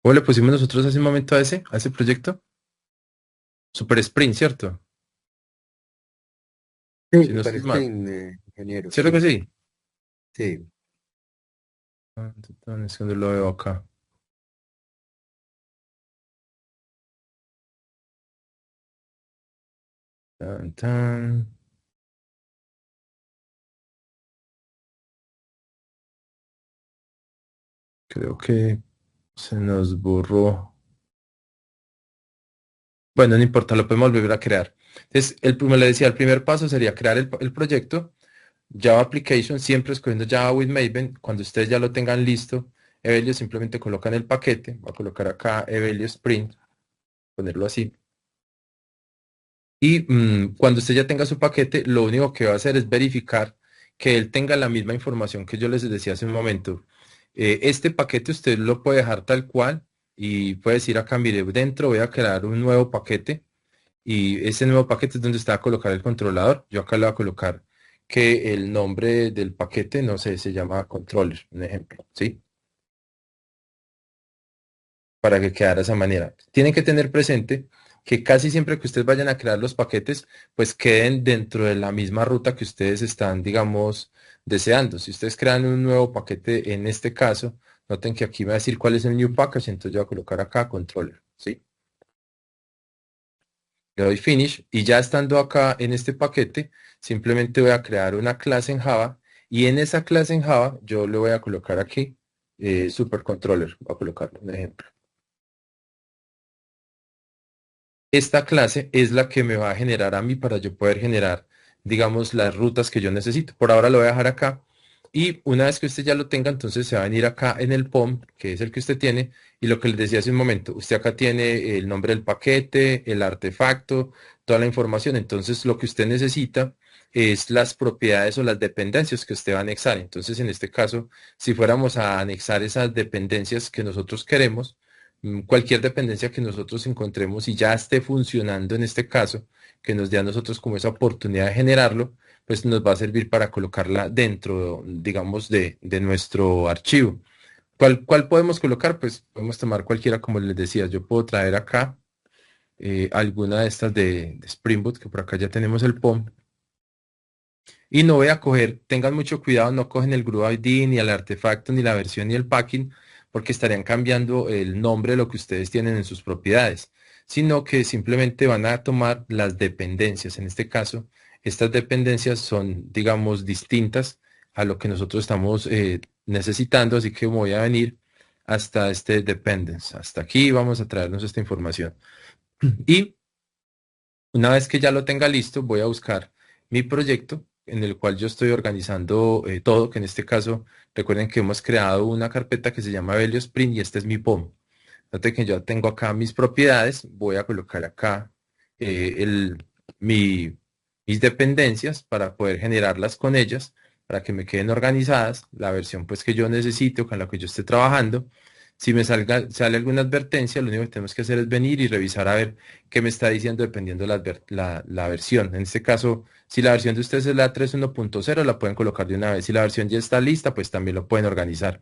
¿Cómo le pusimos nosotros hace un momento a ese proyecto? Super Sprint, ¿cierto? Sí, Si no para estoy mal. ingeniero, ¿Cierto que sí, sí? sí. Es que no lo veo acá. Tan, tan. Creo que se nos borró. Bueno, no importa, lo podemos volver a crear. Entonces, como le decía, el primer paso sería crear el proyecto. Java Application, siempre escogiendo Java with Maven. Cuando ustedes ya lo tengan listo, Evelio simplemente colocan el paquete. Voy a colocar acá Evelio Sprint, ponerlo así. Y cuando usted ya tenga su paquete, lo único que va a hacer es verificar que él tenga la misma información que yo les decía hace un momento. Este paquete usted lo puede dejar tal cual y puede decir acá, mire, dentro voy a crear un nuevo paquete y ese nuevo paquete es donde está a colocar el controlador. Yo acá le voy a colocar que el nombre del paquete, no sé, se llama controller, un ejemplo, ¿sí? Para que quedara de esa manera. Tienen que tener presente que casi siempre que ustedes vayan a crear los paquetes, pues queden dentro de la misma ruta que ustedes están, digamos, deseando. Si ustedes crean un nuevo paquete, en este caso, noten que aquí me va a decir cuál es el new package, entonces yo voy a colocar acá controller, ¿sí? Le doy finish y ya estando acá en este paquete, simplemente voy a crear una clase en Java y en esa clase en Java yo le voy a colocar aquí supercontroller, voy a colocarle un ejemplo. Esta clase es la que me va a generar a mí para yo poder generar, digamos, las rutas que yo necesito. Por ahora lo voy a dejar acá. Y una vez que usted ya lo tenga, entonces se va a venir acá en el POM, que es el que usted tiene. Y lo que les decía hace un momento, usted acá tiene el nombre del paquete, el artefacto, toda la información. Entonces lo que usted necesita es las propiedades o las dependencias que usted va a anexar. Entonces en este caso, si fuéramos a anexar esas dependencias que nosotros queremos, cualquier dependencia que nosotros encontremos y ya esté funcionando en este caso, que nos dé a nosotros como esa oportunidad de generarlo, pues nos va a servir para colocarla dentro, digamos, de nuestro archivo. ¿Cuál podemos colocar? Pues podemos tomar cualquiera, como les decía. Yo puedo traer acá alguna de estas de Spring Boot, que por acá ya tenemos el POM. Y no voy a coger, tengan mucho cuidado, no cogen el Groove ID, ni el artefacto, ni la versión, ni el packing, porque estarían cambiando el nombre de lo que ustedes tienen en sus propiedades, sino que simplemente van a tomar las dependencias. En este caso, estas dependencias son, digamos, distintas a lo que nosotros estamos necesitando, así que voy a venir hasta este dependence. Hasta aquí vamos a traernos esta información. Y una vez que ya lo tenga listo, voy a buscar mi proyecto en el cual yo estoy organizando todo, que en este caso, recuerden que hemos creado una carpeta que se llama Velio Sprint y este es mi POM. Note que yo tengo acá mis propiedades, voy a colocar acá eh, el, mis dependencias para poder generarlas con ellas, para que me queden organizadas, la versión pues que yo necesito, con la que yo esté trabajando. Si me sale alguna advertencia, lo único que tenemos que hacer es venir y revisar a ver qué me está diciendo dependiendo la versión. En este caso, si la versión de ustedes es la 3.1.0, la pueden colocar de una vez. Si la versión ya está lista, pues también lo pueden organizar.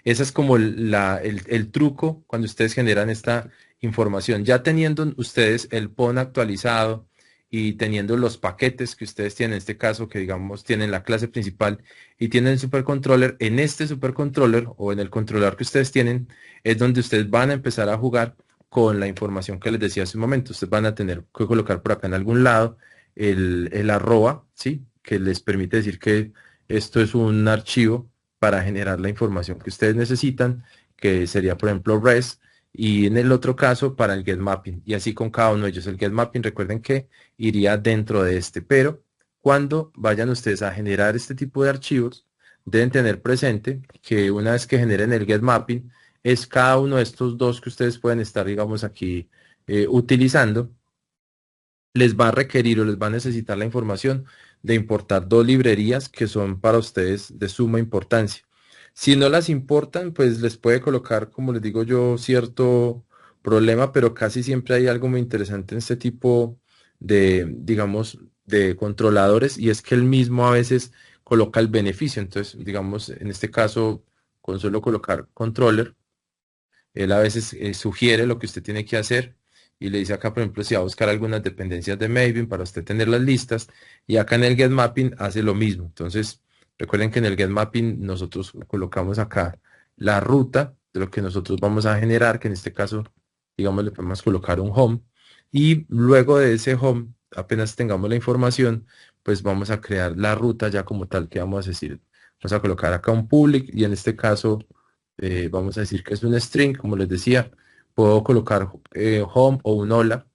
Ese es como el truco cuando ustedes generan esta información. Ya teniendo ustedes el PON actualizado y teniendo los paquetes que ustedes tienen, en este caso que digamos tienen la clase principal y tienen el supercontroller, en este supercontroller o en el controlador que ustedes tienen es donde ustedes van a empezar a jugar con la información que les decía hace un momento. Ustedes van a tener que colocar por acá en algún lado el arroba, ¿sí? Que les permite decir que esto es un archivo para generar la información que ustedes necesitan, que sería por ejemplo res, y en el otro caso para el get mapping, y así con cada uno de ellos. El get mapping, recuerden que iría dentro de este, pero cuando vayan ustedes a generar este tipo de archivos, deben tener presente que una vez que generen el get mapping, es cada uno de estos dos que ustedes pueden estar, digamos, aquí utilizando, les va a requerir o les va a necesitar la información de importar dos librerías que son para ustedes de suma importancia. Si no las importan, pues les puede colocar, como les digo yo, cierto problema, pero casi siempre hay algo muy interesante en este tipo de, digamos, de controladores, y es que el mismo a veces coloca el beneficio. Entonces, digamos, en este caso, con solo colocar controller, él a veces sugiere lo que usted tiene que hacer y le dice acá, por ejemplo, si va a buscar algunas dependencias de Maven para usted tener las listas, y acá en el get mapping hace lo mismo. Entonces, recuerden que en el get mapping nosotros colocamos acá la ruta de lo que nosotros vamos a generar, que en este caso, digamos, le podemos colocar un home, y luego de ese home, apenas tengamos la información, pues vamos a crear la ruta ya como tal, que vamos a decir, vamos a colocar acá un public, y en este caso vamos a decir que es un string, como les decía. Puedo colocar home o un hola,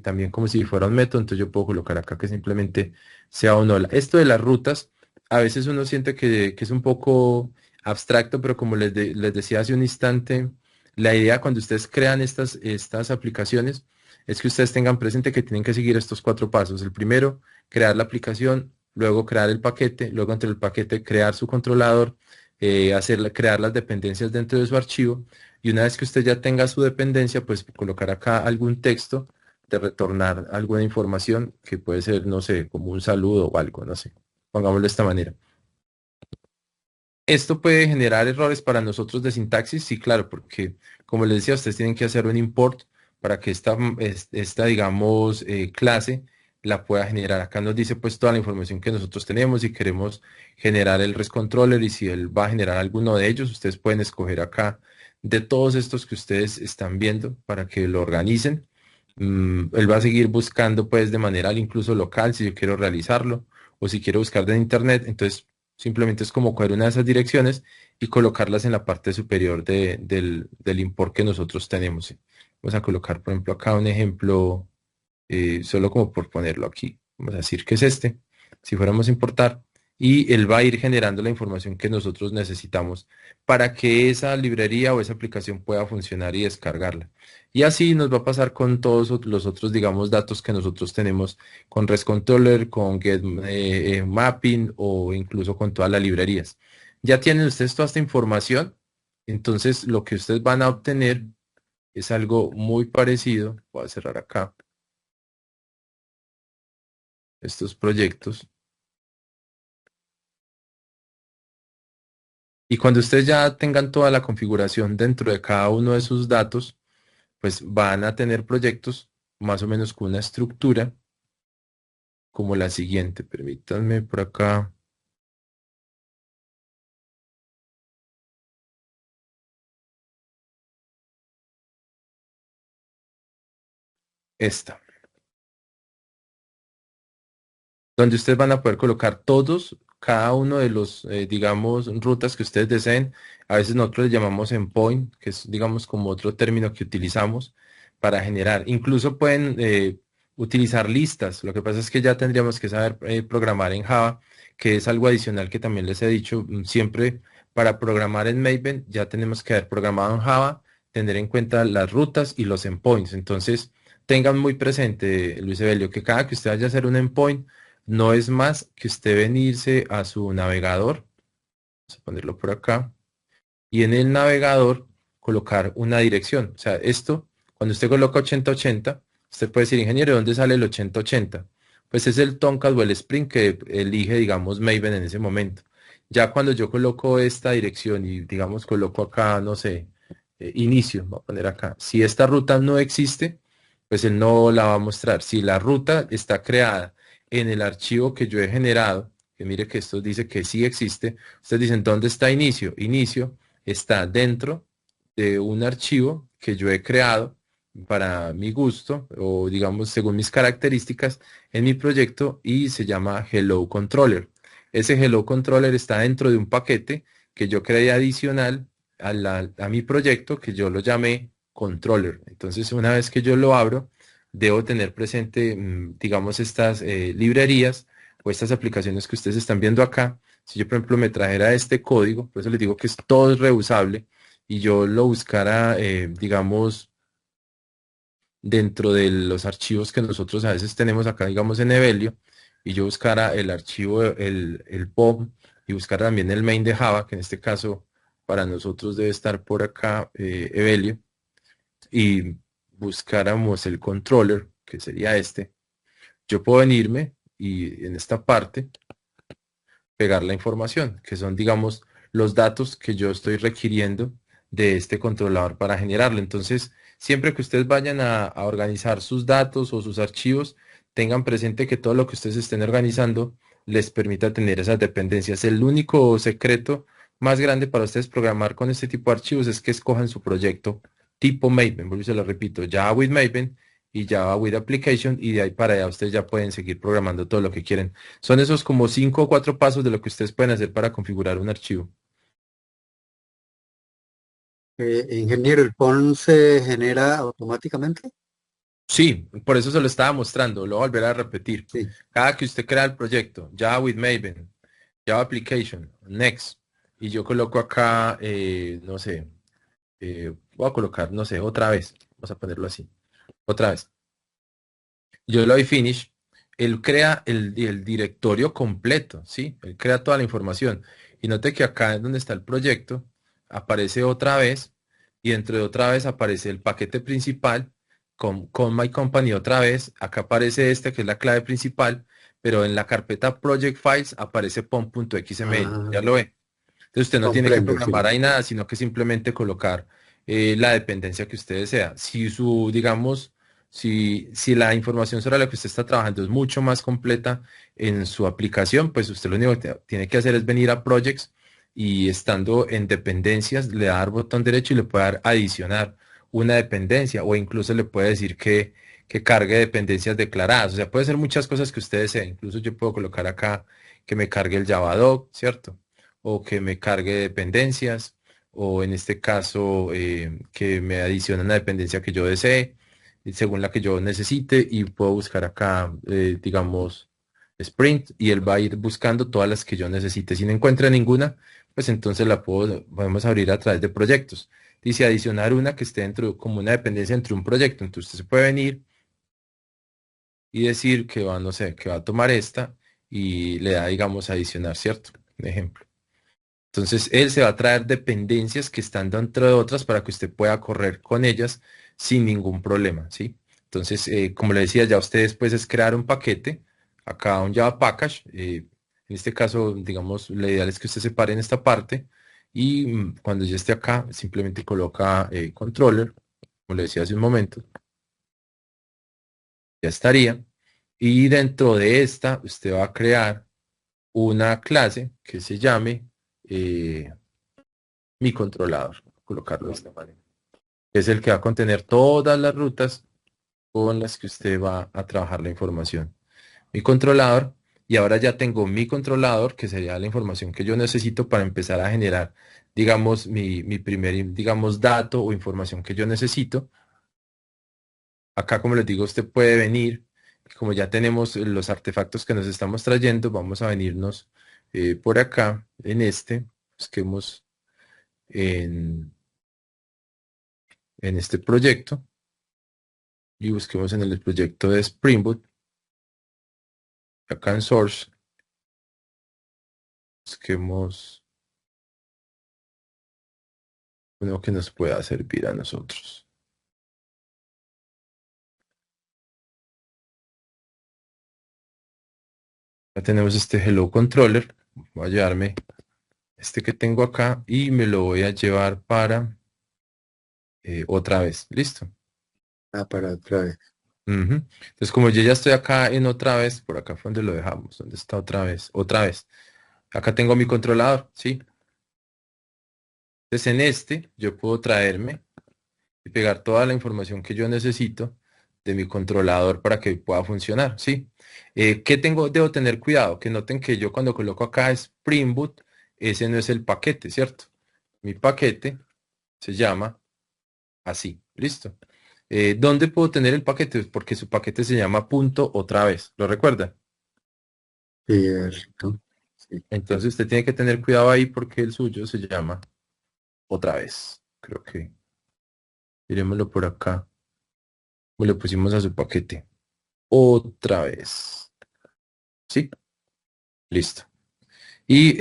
también como si fuera un método. Entonces yo puedo colocar acá que simplemente sea un hola. Esto de las rutas, a veces uno siente que es un poco abstracto, pero como les decía hace un instante, la idea cuando ustedes crean estas aplicaciones es que ustedes tengan presente que tienen que seguir estos cuatro pasos. El primero, crear la aplicación, luego crear el paquete, luego entre el paquete crear su controlador, crear las dependencias dentro de su archivo, y una vez que usted ya tenga su dependencia, pues colocar acá algún texto de retornar alguna información que puede ser, no sé, como un saludo o algo, no sé, pongámoslo de esta manera. Esto puede generar errores para nosotros de sintaxis, sí, claro, porque como les decía, ustedes tienen que hacer un import para que esta digamos, clase la pueda generar. Acá nos dice pues toda la información que nosotros tenemos y queremos generar el REST controller, y si él va a generar alguno de ellos, ustedes pueden escoger acá de todos estos que ustedes están viendo para que lo organicen. Él va a seguir buscando pues de manera incluso local si yo quiero realizarlo, o si quiero buscar de internet. Entonces simplemente es como coger una de esas direcciones y colocarlas en la parte superior del import que nosotros tenemos, ¿sí? Vamos a colocar, por ejemplo, acá un ejemplo, solo como por ponerlo aquí. Vamos a decir que es este. Si fuéramos a importar, y él va a ir generando la información que nosotros necesitamos para que esa librería o esa aplicación pueda funcionar y descargarla. Y así nos va a pasar con todos los otros, digamos, datos que nosotros tenemos con REST Controller, con Get Mapping, o incluso con todas las librerías. Ya tienen ustedes toda esta información, entonces lo que ustedes van a obtener es algo muy parecido. Voy a cerrar acá estos proyectos. Y cuando ustedes ya tengan toda la configuración dentro de cada uno de sus datos, pues van a tener proyectos más o menos con una estructura como la siguiente. Permítanme por acá. Esta, donde ustedes van a poder colocar todos, cada uno de los, digamos, rutas que ustedes deseen. A veces nosotros le llamamos endpoint, que es, digamos, como otro término que utilizamos para generar. Incluso pueden utilizar listas. Lo que pasa es que ya tendríamos que saber programar en Java, que es algo adicional que también les he dicho. Siempre para programar en Maven ya tenemos que haber programado en Java, tener en cuenta las rutas y los endpoints. Entonces, tengan muy presente, Luis Evelio, que cada que usted vaya a hacer un endpoint, no es más que usted venirse a su navegador, vamos a ponerlo por acá, y en el navegador colocar una dirección. O sea, esto, cuando usted coloca 8080, usted puede decir, ingeniero, ¿de dónde sale el 8080? Pues es el Tomcat o el Spring que elige, digamos, Maven en ese momento. Ya cuando yo coloco esta dirección y, digamos, coloco acá, no sé, inicio, voy a poner acá. Si esta ruta no existe, pues él no la va a mostrar. Si la ruta está creada en el archivo que yo he generado, que mire que esto dice que sí existe, ustedes dicen, ¿dónde está inicio? Inicio está dentro de un archivo que yo he creado para mi gusto o digamos según mis características en mi proyecto y se llama Hello Controller. Ese Hello Controller está dentro de un paquete que yo creé adicional a mi proyecto que yo lo llamé Controller. Entonces una vez que yo lo abro, debo tener presente, digamos, estas librerías o estas aplicaciones que ustedes están viendo acá. Si yo, por ejemplo, me trajera este código, por eso les digo que todo es reusable, y yo lo buscara, digamos, dentro de los archivos que nosotros a veces tenemos acá, digamos, en Evelio, y yo buscara el archivo, el POM, y buscara también el main de Java, que en este caso para nosotros debe estar por acá, Evelio, y buscáramos el controller, que sería este, yo puedo venirme y en esta parte pegar la información, que son, digamos, los datos que yo estoy requiriendo de este controlador para generarlo. Entonces, siempre que ustedes vayan a organizar sus datos o sus archivos, tengan presente que todo lo que ustedes estén organizando les permita tener esas dependencias. El único secreto más grande para ustedes programar con este tipo de archivos es que escojan su proyecto tipo Maven, vuelvo y se lo repito, Java with Maven y Java with Application, y de ahí para allá ustedes ya pueden seguir programando todo lo que quieren. Son esos como 5 o 4 pasos de lo que ustedes pueden hacer para configurar un archivo. Ingeniero, ¿el PON se genera automáticamente? Sí, por eso se lo estaba mostrando, lo voy a volver a repetir. Sí. Cada que usted crea el proyecto, Java with Maven, Java Application, Next, y yo coloco acá, no sé, voy a colocar, no sé, otra vez, vamos a ponerlo así, otra vez. Yo le doy Finish, él crea el directorio completo, ¿sí? Él crea toda la información. Y note que acá es donde está el proyecto, aparece otra vez, y dentro de otra vez aparece el paquete principal con My Company otra vez. Acá aparece este que es la clave principal, pero en la carpeta Project Files aparece pom.xml. Ah, Ya lo ve. Entonces usted no tiene que comprendo, programar sí. ahí nada, sino que simplemente colocar la dependencia que usted desea. Si su, digamos, si la información sobre la que usted está trabajando es mucho más completa en su aplicación, pues usted lo único que tiene que hacer es venir a Projects y estando en dependencias, le da al botón derecho y le puede dar adicionar una dependencia o incluso le puede decir que cargue dependencias declaradas. O sea, puede ser muchas cosas que usted desee. Incluso yo puedo colocar acá que me cargue el Javadoc, ¿cierto? O que me cargue dependencias, o en este caso que me adicione una dependencia que yo desee, según la que yo necesite, y puedo buscar acá, digamos, Sprint, y él va a ir buscando todas las que yo necesite. Si no encuentra ninguna, pues entonces podemos abrir a través de proyectos. Dice adicionar una que esté dentro, como una dependencia entre un proyecto. Entonces usted se puede venir y decir que va, no sé, que va a tomar esta y le da, digamos, adicionar, ¿cierto? Un ejemplo. Entonces, él se va a traer dependencias que están dentro de otras para que usted pueda correr con ellas sin ningún problema, ¿sí? Entonces, como le decía, ya usted después es crear un paquete, acá un Java Package, en este caso, digamos, lo ideal es que usted separe en esta parte y cuando ya esté acá, simplemente coloca controller, como le decía hace un momento, ya estaría. Y dentro de esta, usted va a crear una clase que se llame mi controlador, colocarlo de esta manera. Es el que va a contener todas las rutas con las que usted va a trabajar la información. Mi controlador, y ahora ya tengo mi controlador, que sería la información que yo necesito para empezar a generar, digamos, mi primer, digamos, dato o información que yo necesito. Acá, como les digo, usted puede venir, como ya tenemos los artefactos que nos estamos trayendo, vamos a venirnos por acá, en este, busquemos en este proyecto y busquemos en el proyecto de Spring Boot, acá en Source, busquemos uno que nos pueda servir a nosotros. Ya tenemos este Hello Controller. Voy a llevarme este que tengo acá y me lo voy a llevar para otra vez. ¿Listo? Para otra vez. Ujú. Entonces, como yo ya estoy acá en otra vez, por acá fue donde lo dejamos. ¿Dónde está otra vez? Otra vez. Acá tengo mi controlador, ¿sí? Entonces, en este yo puedo traerme y pegar toda la información que yo necesito de mi controlador para que pueda funcionar, ¿sí? ¿Qué debo tener cuidado? Que noten que yo cuando coloco acá Spring Boot, ese no es el paquete, ¿cierto? Mi paquete se llama así, ¿listo? ¿Dónde puedo tener el paquete? Porque su paquete se llama punto otra vez, ¿lo recuerda? Cierto. Sí. Entonces usted tiene que tener cuidado ahí porque el suyo se llama otra vez. Creo que miremoslo por acá. Y le pusimos a su paquete. Otra vez. ¿Sí? Listo. Y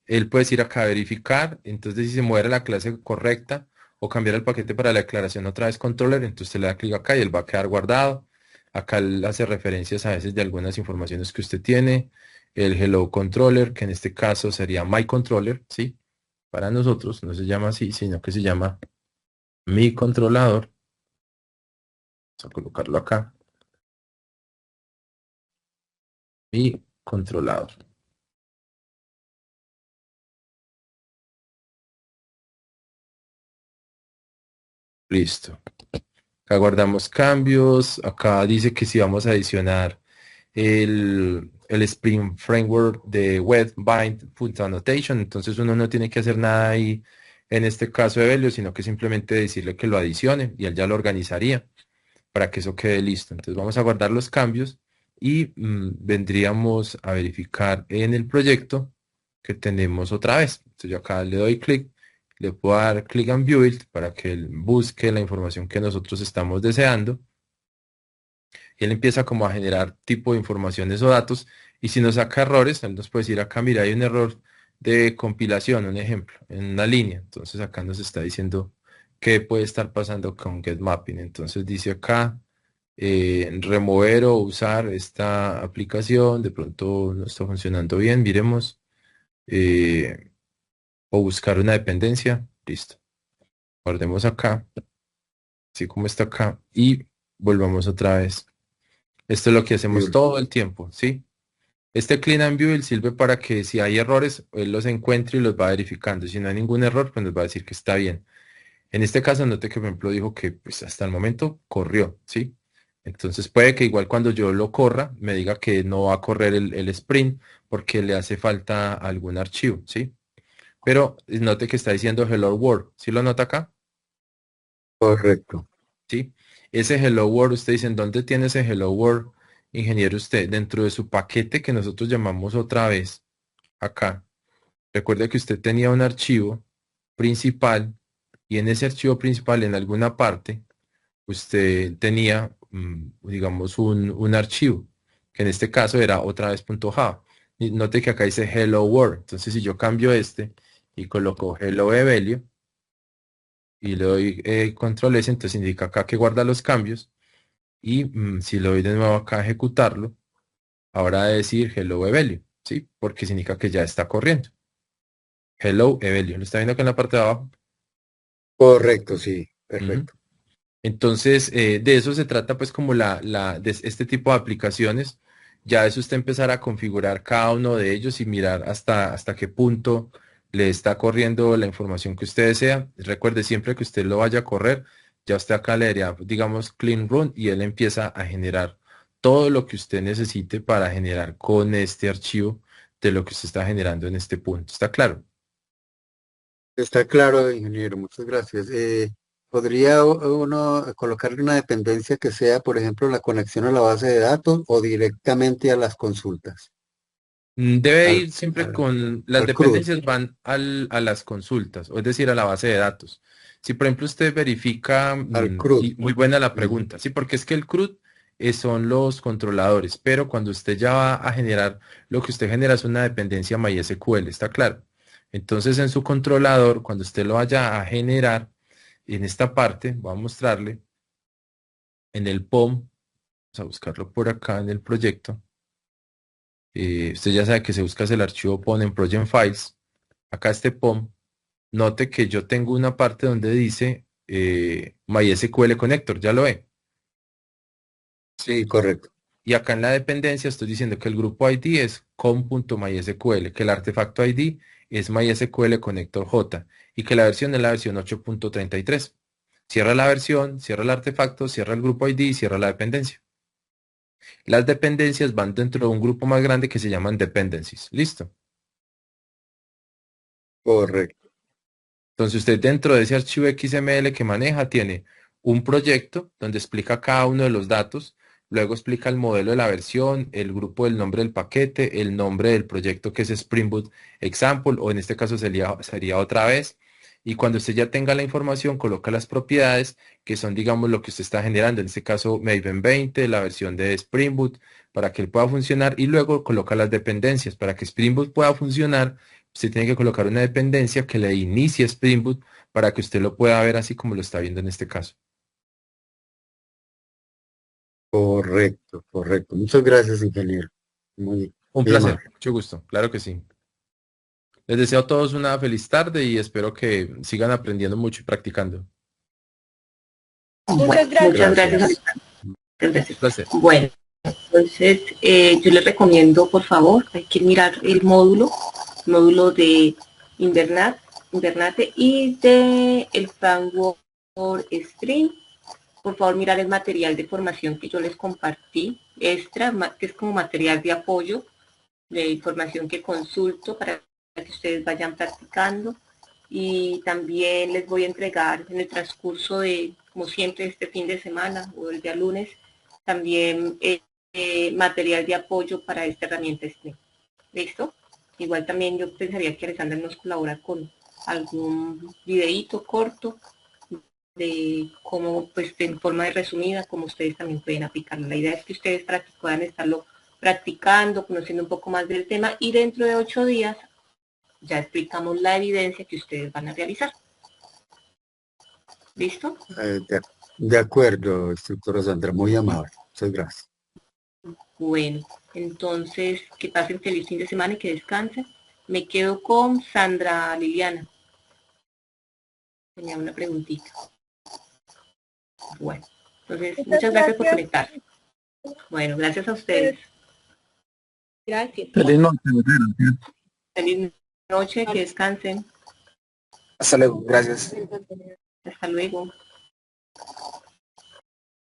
él puede ir acá a verificar. Entonces si se mueve a la clase correcta o cambiar el paquete para la declaración otra vez controller, entonces usted le da clic acá y él va a quedar guardado. Acá él hace referencias a veces de algunas informaciones que usted tiene. El hello controller, que en este caso sería my controller, ¿sí? Para nosotros no se llama así, sino que se llama mi controlador. Vamos a colocarlo acá. Mi controlador. Listo. Acá guardamos cambios. Acá dice que si vamos a adicionar el Spring Framework de web-bind.annotation. Entonces uno no tiene que hacer nada ahí en este caso de Evelio, sino que simplemente decirle que lo adicione y él ya lo organizaría para que eso quede listo. Entonces vamos a guardar los cambios y vendríamos a verificar en el proyecto que tenemos otra vez. Entonces yo acá le doy clic, le puedo dar clic en Build para que él busque la información que nosotros estamos deseando. Y él empieza como a generar tipo de informaciones o datos. Y si nos saca errores, él nos puede decir acá, mira, hay un error de compilación, un ejemplo, en una línea. Entonces acá nos está diciendo qué puede estar pasando con GetMapping. Entonces dice acá, remover o usar esta aplicación, de pronto no está funcionando bien, miremos, o buscar una dependencia, listo. Guardemos acá, así como está acá, y volvamos otra vez. Esto es lo que hacemos todo el tiempo, ¿sí? Este Clean and Build sirve para que si hay errores, él los encuentre y los va verificando. Si no hay ningún error, pues nos va a decir que está bien. En este caso, note que, por ejemplo, dijo que pues, hasta el momento corrió, ¿sí? Entonces puede que igual cuando yo lo corra, me diga que no va a correr el sprint porque le hace falta algún archivo, ¿sí? Pero note que está diciendo Hello World. ¿Sí lo nota acá? Correcto. ¿Sí? Ese Hello World, usted dice, ¿en dónde tiene ese Hello World, ingeniero usted? Dentro de su paquete que nosotros llamamos otra vez acá. Recuerde que usted tenía un archivo principal y en ese archivo principal, en alguna parte, usted tenía, digamos, un archivo, que en este caso era otra vez .java. Y note que acá dice Hello World. Entonces, si yo cambio este y coloco Hello Evelio y le doy control S, entonces indica acá que guarda los cambios. Y si le doy de nuevo acá a ejecutarlo, ahora va a decir Hello Evelio, ¿sí? Porque significa que ya está corriendo. Hello Evelio. ¿Lo está viendo acá en la parte de abajo? Correcto, sí. Ujú. Perfecto. Entonces, de eso se trata pues como de este tipo de aplicaciones. Ya es usted empezar a configurar cada uno de ellos y mirar hasta qué punto le está corriendo la información que usted desea. Recuerde siempre que usted lo vaya a correr, ya usted acá le daría, digamos, clean run y él empieza a generar todo lo que usted necesite para generar con este archivo de lo que usted está generando en este punto. ¿Está claro? Está claro, ingeniero. Muchas gracias. ¿Podría uno colocarle una dependencia que sea, por ejemplo, la conexión a la base de datos o directamente a las consultas? Debe Al, ir siempre al, con las al CRUD. dependencias van a las consultas, o es decir, a la base de datos. Si por ejemplo usted verifica, Al CRUD. y muy buena la Ujú. pregunta, sí, porque es que el CRUD son los controladores, pero cuando usted ya va a generar, lo que usted genera es una dependencia MySQL, ¿está claro? Entonces en su controlador, cuando usted lo vaya a generar, en esta parte, voy a mostrarle, en el POM, vamos a buscarlo por acá en el proyecto. Usted ya sabe que se busca el archivo POM en Project Files. Acá este POM, note que yo tengo una parte donde dice MySQL Connector, ya lo ve. Sí, correcto. Y acá en la dependencia estoy diciendo que el grupo ID es com.mysql, que el artefacto ID es MySQL Connector J y que la versión es la versión 8.33. Cierra la versión, cierra el artefacto, cierra el grupo ID y cierra la dependencia. Las dependencias van dentro de un grupo más grande que se llaman dependencies. ¿Listo? Correcto. Entonces usted dentro de ese archivo XML que maneja tiene un proyecto donde explica cada uno de los datos, luego explica el modelo de la versión, el grupo del nombre del paquete, el nombre del proyecto que es Spring Boot Example o en este caso sería otra vez. Y cuando usted ya tenga la información, coloca las propiedades que son, digamos, lo que usted está generando. En este caso, Maven 20, la versión de Spring Boot, para que él pueda funcionar. Y luego coloca las dependencias. Para que Spring Boot pueda funcionar, usted tiene que colocar una dependencia que le inicie Spring Boot para que usted lo pueda ver así como lo está viendo en este caso. Correcto, correcto. Muchas gracias, ingeniero. Muy, Un muy placer, amable. mucho gusto, claro que sí. Les deseo a todos una feliz tarde y espero que sigan aprendiendo mucho y practicando. Bueno, Muchas gracias. muchas gracias. Gracias. Muchas gracias. Un placer. Bueno, entonces yo les recomiendo, por favor, hay que mirar el módulo de Invernate y de el framework Stream. Por favor, mirar el material de formación que yo les compartí, extra, que es como material de apoyo, de información que consulto para que ustedes vayan practicando. Y también les voy a entregar en el transcurso de, como siempre, este fin de semana o el día lunes, también material de apoyo para esta herramienta STEM. ¿Listo? Igual también yo pensaría que Alexander nos colabora con algún videíto corto de cómo, pues en forma de resumida, cómo ustedes también pueden aplicarlo. La idea es que ustedes puedan estarlo practicando, conociendo un poco más del tema y dentro de 8 días ya explicamos la evidencia que ustedes van a realizar. ¿Listo? De acuerdo, instructora Sandra, muy amable. Muchas gracias. Bueno, entonces que pasen feliz fin de semana y que descansen. Me quedo con Sandra Liliana. Tenía una preguntita. Bueno, entonces muchas gracias por conectar. Bueno, gracias a ustedes. Gracias. Feliz noche, gracias. Feliz noche, que descansen. Hasta luego, gracias. Hasta luego.